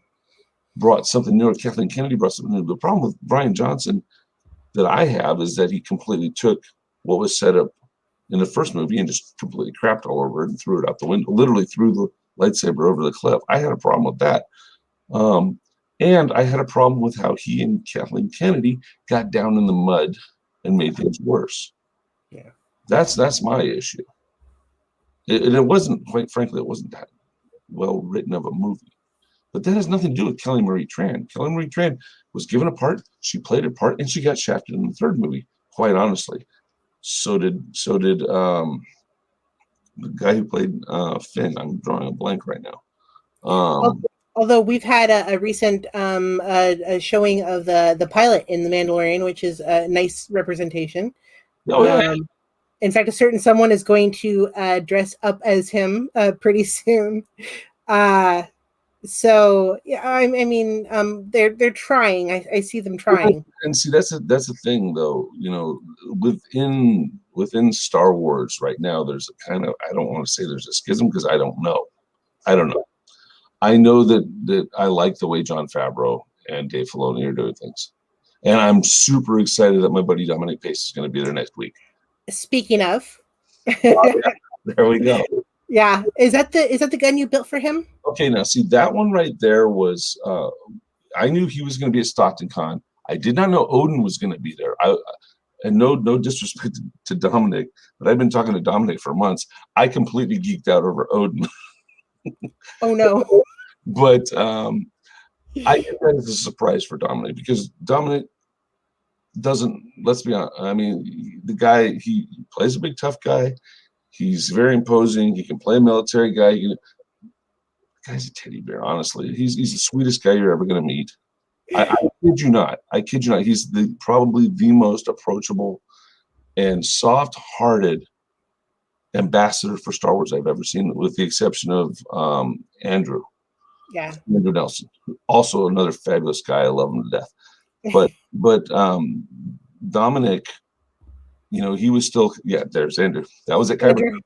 brought something new, or Kathleen Kennedy brought something new. The problem with Rian Johnson that I have is that he completely took what was set up in the first movie and just completely crapped all over it and threw it out the window, literally threw the lightsaber over the cliff. I had a problem with that. And I had a problem with how he and Kathleen Kennedy got down in the mud and made things worse. Yeah. That's my issue. It wasn't, quite frankly, it wasn't that well written of a movie. But that has nothing to do with Kelly Marie Tran. Kelly Marie Tran was given a part, she played a part, and she got shafted in the third movie, quite honestly. So did the guy who played Finn. I'm drawing a blank right now. Although we've had a recent a showing of the pilot in The Mandalorian, which is a nice representation. Oh, yeah. In fact, a certain someone is going to dress up as him pretty soon. So yeah, I mean, they're trying. I see them trying. And see, that's the thing, though. You know, within Star Wars right now, there's a kind of, I don't want to say there's a schism because I don't know. I know that I like the way Jon Favreau and Dave Filoni are doing things, and I'm super excited that my buddy Dominic Pace is going to be there next week. Speaking of, there we go. Yeah, is that the gun you built for him? Okay, now see, that one right there was. I knew he was going to be at Stockton Con. I did not know Odin was going to be there. And no disrespect to Dominic, but I've been talking to Dominic for months. I completely geeked out over Odin. Oh no! But I get that as a surprise for Dominic because Dominic doesn't. Let's be honest. I mean, the guy, he plays a big tough guy. He's very imposing. He can play a military guy. The guy's a teddy bear. Honestly, he's the sweetest guy you're ever going to meet. I kid you not. He's probably the most approachable and soft-hearted ambassador for Star Wars I've ever seen, with the exception of Andrew. Yeah. Andrew Nelson, also another fabulous guy. I love him to death. But Dominic, you know, he was still, yeah, there's Andrew. That was at Kyber.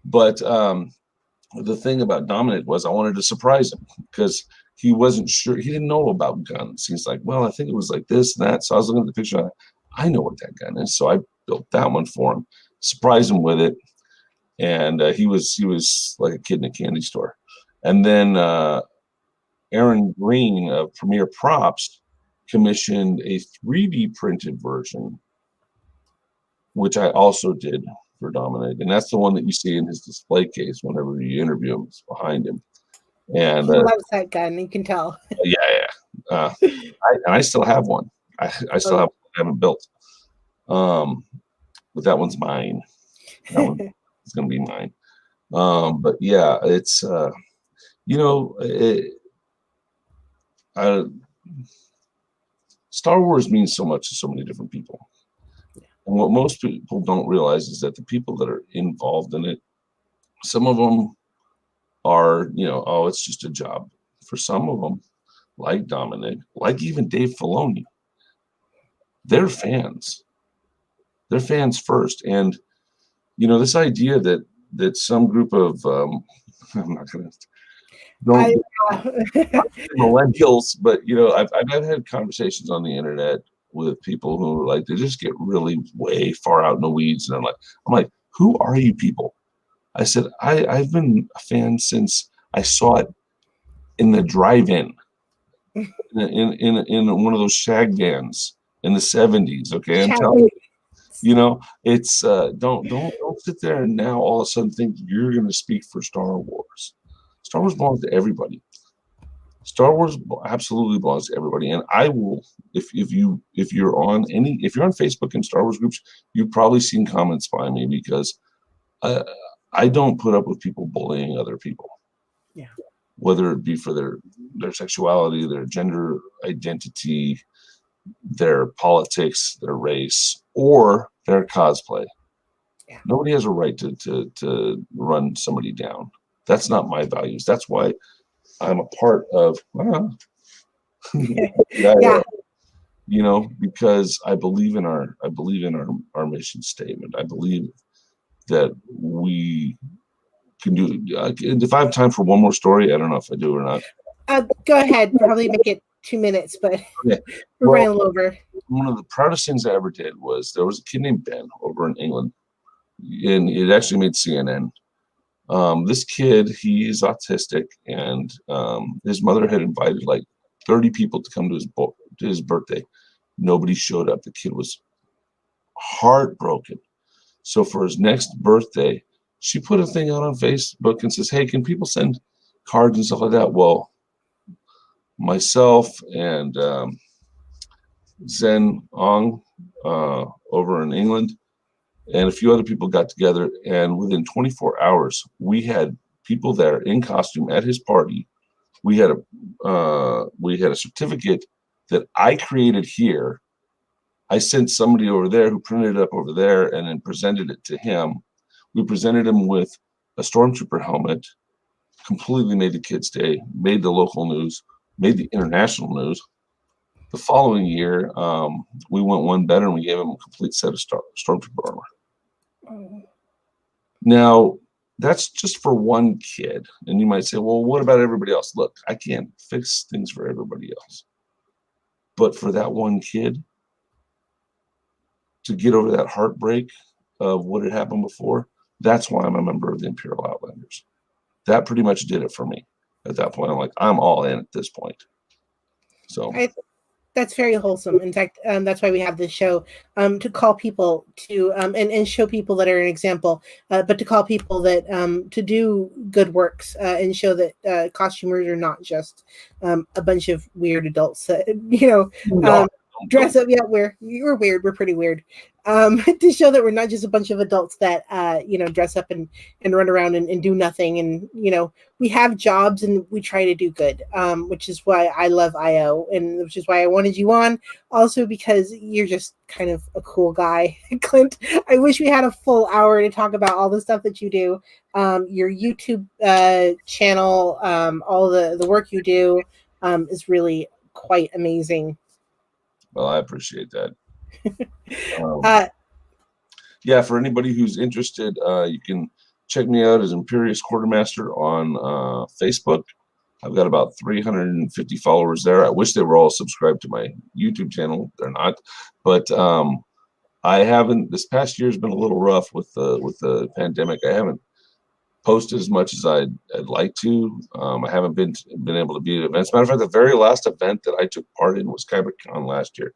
But the thing about Dominic was I wanted to surprise him because he wasn't sure. He didn't know about guns. He's like, well, I think it was like this and that. So I was looking at the picture. I know what that gun is. So I built that one for him, surprised him with it. And he was like a kid in a candy store. And then Aaron Green of Premier Props commissioned a 3D printed version, which I also did for Dominic. And that's the one that you see in his display case whenever you interview him. It's behind him. And he loves that gun. You can tell. Yeah. I still have one. I still have one I haven't built. But that one's mine. That one is going to be mine. But yeah, it's Star Wars means so much to so many different people. And what most people don't realize is that the people that are involved in it, some of them are, oh, it's just a job. For some of them, like Dominic, like even Dave Filoni, they're fans. They're fans first. And, this idea that some group of, I'm not going to, millennials, but, I've had conversations on the internet with people who like, they just get really way far out in the weeds. And I'm like, who are you people? I said, I've been a fan since I saw it in the drive-in, in one of those shag vans in the 70s. Okay. And tell me, it's don't sit there and now all of a sudden think you're going to speak for Star Wars. Star Wars belongs to everybody. Star Wars absolutely belongs to everybody. And I will, if you're on Facebook and Star Wars groups, you've probably seen comments by me because I don't put up with people bullying other people. Yeah. Whether it be for their sexuality, their gender identity, their politics, their race, or their cosplay. Yeah. Nobody has a right to run somebody down. That's not my values. That's why I'm a part of because I believe in our mission statement. I believe that we can do. If I have time for one more story, I don't know if I do or not. Go ahead. Probably make it 2 minutes, but we're running a little over. One of the proudest things I ever did was there was a kid named Ben over in England, and it actually made CNN. This kid, he is autistic, and his mother had invited like 30 people to come to his birthday. Nobody showed up. The kid was heartbroken. So for his next birthday, she put a thing out on Facebook and says, hey, can people send cards and stuff like that? Well, myself and Zen Ong over in England and a few other people got together, and within 24 hours, we had people there in costume at his party. We had a certificate that I created here. I sent somebody over there who printed it up over there and then presented it to him. We presented him with a stormtrooper helmet, completely made the kids' day, made the local news, made the international news. The following year, we went one better and we gave him a complete set of stormtrooper armor. Oh. Now, that's just for one kid. And you might say, well, what about everybody else? Look, I can't fix things for everybody else. But for that one kid to get over that heartbreak of what had happened before, that's why I'm a member of the Imperial Outlanders. That pretty much did it for me at that point. I'm like, I'm all in at this point. So that's very wholesome. In fact, that's why we have this show, to call people to and show people that are an example, but to call people that to do good works and show that costumers are not just a bunch of weird adults that dress up. Yeah, we're weird. We're pretty weird. To show that we're not just a bunch of adults that dress up and run around and do nothing, and we have jobs and we try to do good, which is why I love IO, and which is why I wanted you on. Also because you're just kind of a cool guy, Clint. I wish we had a full hour to talk about all the stuff that you do, your YouTube channel, all the work you do is really quite amazing. Well, I appreciate that. Yeah, for anybody who's interested, you can check me out as Imperious Quartermaster on Facebook. I've got about 350 followers there. I wish they were all subscribed to my YouTube channel. They're not, but I haven't. This past year has been a little rough with the pandemic. I haven't posted as much as I'd like to. I haven't been able to be at events. Matter of fact, the very last event that I took part in was KyberCon last year,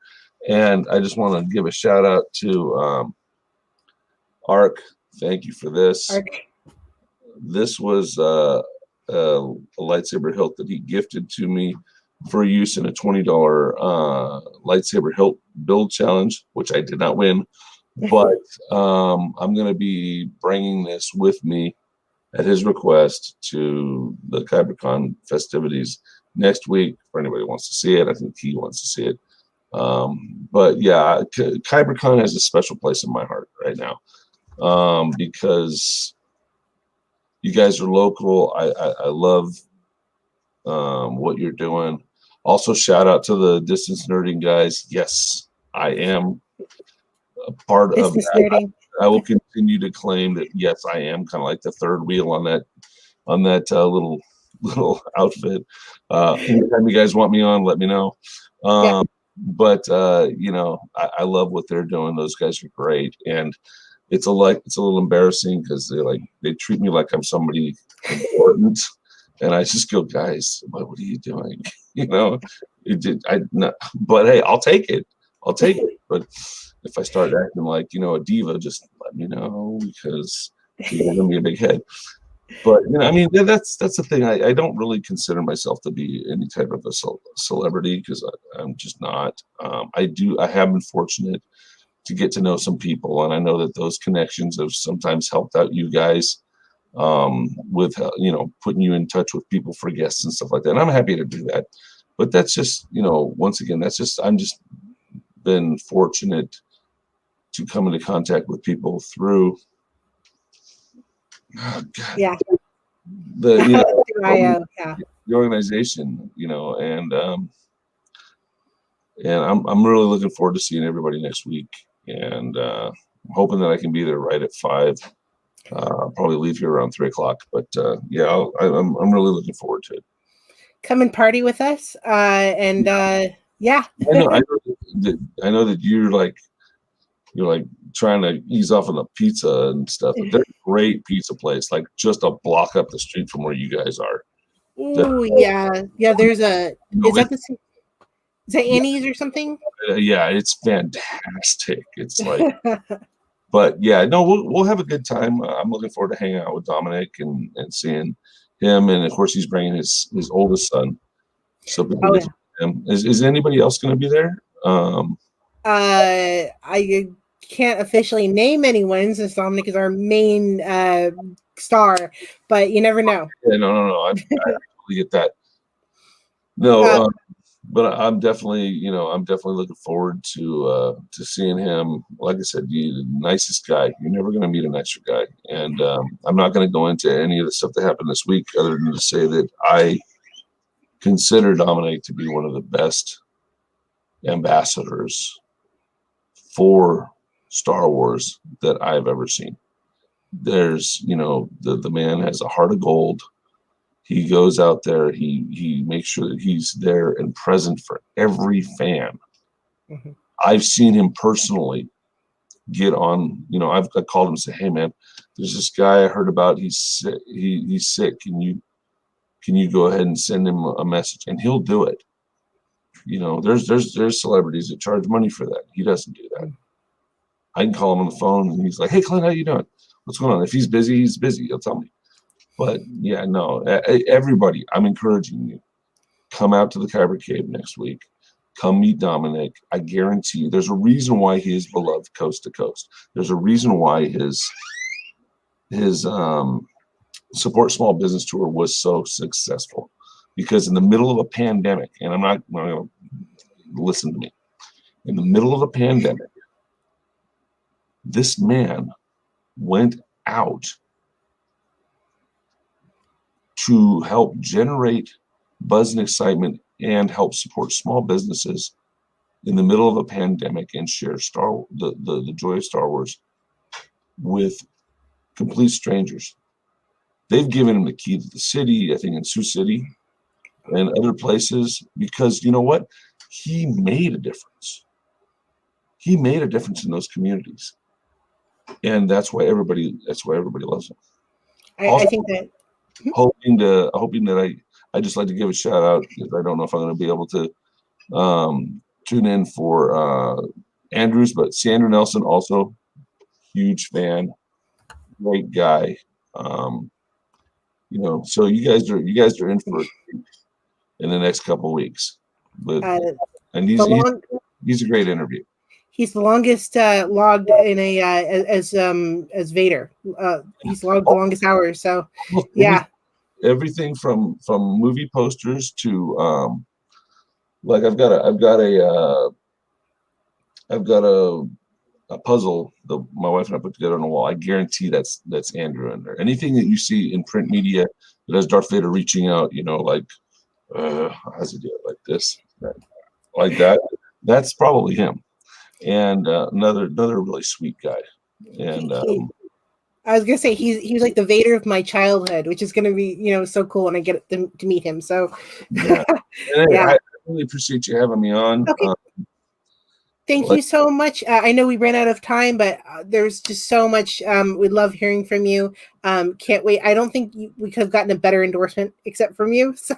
and I just want to give a shout out to Ark. Thank you for this. Ark. This was a lightsaber hilt that he gifted to me for use in a $20 lightsaber hilt build challenge, which I did not win. But I'm going to be bringing this with me at his request to the KyberCon festivities next week. For anybody who wants to see it, I think he wants to see it. But yeah, KyberCon has a special place in my heart right now, because you guys are local. I love what you're doing. Also, shout out to the distance nerding guys. Yes, I am a part of that. I will continue to claim that. Yes, I am kind of like the third wheel on that little outfit. Anytime you guys want me on, let me know. Yeah. But I love what they're doing. Those guys are great, and it's a little embarrassing because they treat me like I'm somebody important, and I just go, guys, what are you doing? But hey, I'll take it. But if I start acting like a diva, just let me know, because you're gonna be a big head. But that's the thing. I don't really consider myself to be any type of a celebrity, because I'm just not. I have been fortunate to get to know some people, and I know that those connections have sometimes helped out you guys with putting you in touch with people for guests and stuff like that. And I'm happy to do that. But that's just once again, I'm just been fortunate to come into contact with people through the organization, and I'm really looking forward to seeing everybody next week, and I'm hoping that I can be there right at 5. I'll probably leave here around 3:00, but I'm really looking forward to it. Come and party with us, and yeah. I know that you're like trying to ease off on the pizza and stuff. But they're a great pizza place, like just a block up the street from where you guys are. Oh yeah. There's a. Is that Annie's or something? Yeah, it's fantastic. It's like, but yeah, no, we'll have a good time. I'm looking forward to hanging out with Dominic and seeing him, and of course he's bringing his oldest son. So him. Is anybody else going to be there? I can't officially name anyone since Dominic is our main star, but you never know. Yeah, no. I totally get that. No, but I'm definitely, I'm definitely looking forward to seeing him. Like I said, you're the nicest guy. You're never going to meet a nicer guy. And I'm not going to go into any of the stuff that happened this week, other than to say that I consider Dominic to be one of the best ambassadors for Star Wars that I've ever seen. There's, the man has a heart of gold. He goes out there, he makes sure that he's there and present for every fan. Mm-hmm. I've seen him personally get on, I called him and said, "Hey man, there's this guy I heard about, he's sick, he's sick. Can you go ahead and send him a message?" And he'll do it. There's celebrities that charge money for that. He doesn't do that. I can call him on the phone and he's like, "Hey Clint, how you doing? What's going on?" If he's busy, he's busy. He'll tell me. But yeah, no, everybody, I'm encouraging you. Come out to the Kyber Cave next week. Come meet Dominic. I guarantee you, there's a reason why he is beloved coast to coast. There's a reason why his support small business tour was so successful. Because in the middle of a pandemic, and I'm not going to listen to me, in the middle of a pandemic, this man went out to help generate buzz and excitement and help support small businesses in the middle of a pandemic and share the joy of Star Wars with complete strangers. They've given him the key to the city, I think in Sioux City and other places, because you know what? He made a difference. He made a difference in those communities. And that's why everybody loves him. I think that hoping that I just like to give a shout out, because I don't know if I'm going to be able to tune in for Andrews, but see Andrew Nelson, also huge fan, great guy. So you guys are in for a treat in the next couple of weeks. But and he's a great interview. He's the longest logged in a as Vader. He's logged the longest hours. So yeah, everything from movie posters to like I've got a puzzle that my wife and I put together on the wall. I guarantee that's Andrew in there. Anything that you see in print media that has Darth Vader reaching out, like how's he do it, like this, like that? That's probably him. And another really sweet guy. And I was gonna say he was like the Vader of my childhood, which is gonna be so cool when I get to meet him. So yeah, I really appreciate you having me on. Okay. Thank you so much. I know we ran out of time, but there's just so much. We love hearing from you. Can't wait. I don't think we could have gotten a better endorsement except from you. So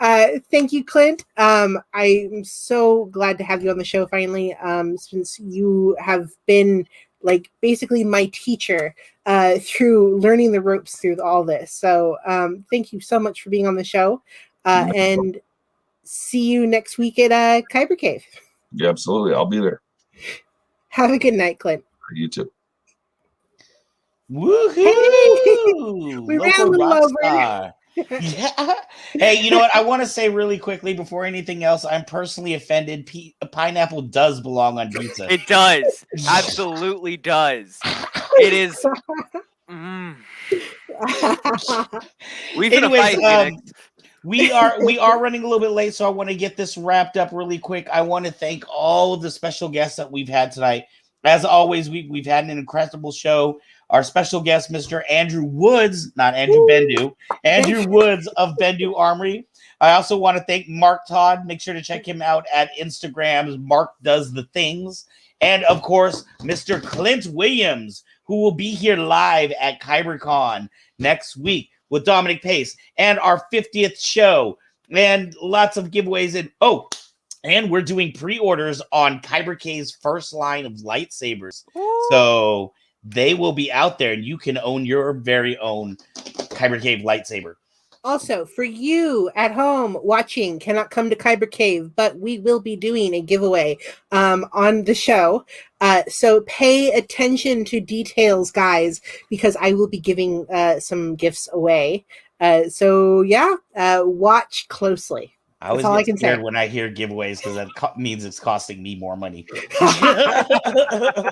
thank you, Clint. I'm so glad to have you on the show finally, since you have been like basically my teacher through learning the ropes through all this. So thank you so much for being on the show, and see you next week at Kyber Cave. Yeah, absolutely. I'll be there. Have a good night, Clint. You too. Woohoo! Hey, we ran a little over. Yeah. Hey, you know what? I want to say really quickly before anything else, I'm personally offended. Pineapple does belong on pizza. It does. Absolutely does. It is. Anyways, we are running a little bit late, so I want to get this wrapped up really quick. I want to thank all of the special guests that we've had tonight. As always, we've had an incredible show. Our special guest, Mr. Andrew Woods, not Andrew Bendu, Andrew Woods of Bendu Armory. I also want to thank Mark Todd. Make sure to check him out at Instagram's Mark Does the Things. And of course, Mr. Clint Williams, who will be here live at KyberCon next week with Dominic Pace and our 50th show and lots of giveaways. And we're doing pre-orders on Kyber Cave's first line of lightsabers. Ooh. So they will be out there and you can own your very own Kyber Cave lightsaber. Also, for you at home watching, cannot come to Kyber Cave, but we will be doing a giveaway on the show. So pay attention to details, guys, because I will be giving some gifts away. So watch closely. I always all I get can scared say. when I hear giveaways because that means it's costing me more money. But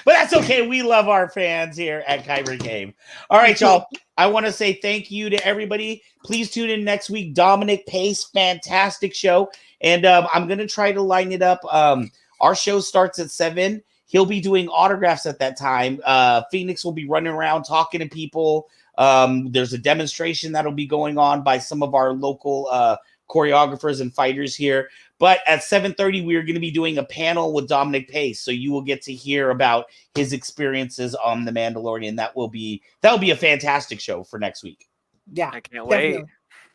that's okay. We love our fans here at Kyber Cave. All right, y'all. I want to say thank you to everybody. Please tune in next week. Dominic Pace, fantastic show. And I'm going to try to line it up. Our show starts at 7. He'll be doing autographs at that time. Phoenix will be running around talking to people. There's a demonstration that'll be going on by some of our local choreographers and fighters here. But at 7:30, we are going to be doing a panel with Dominic Pace, so you will get to hear about his experiences on The Mandalorian. That'll be a fantastic show for next week. Yeah, I can't definitely. wait.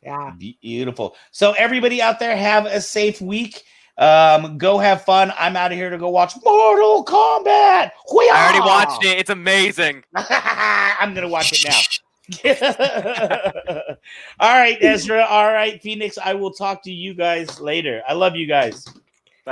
Yeah. Beautiful. So everybody out there, have a safe week. Go have fun. I'm out of here to go watch Mortal Kombat. Hoo-yah! I already watched it. It's amazing. I'm gonna watch it now. All right, Ezra. All right, Phoenix. I will talk to you guys later. I love you guys.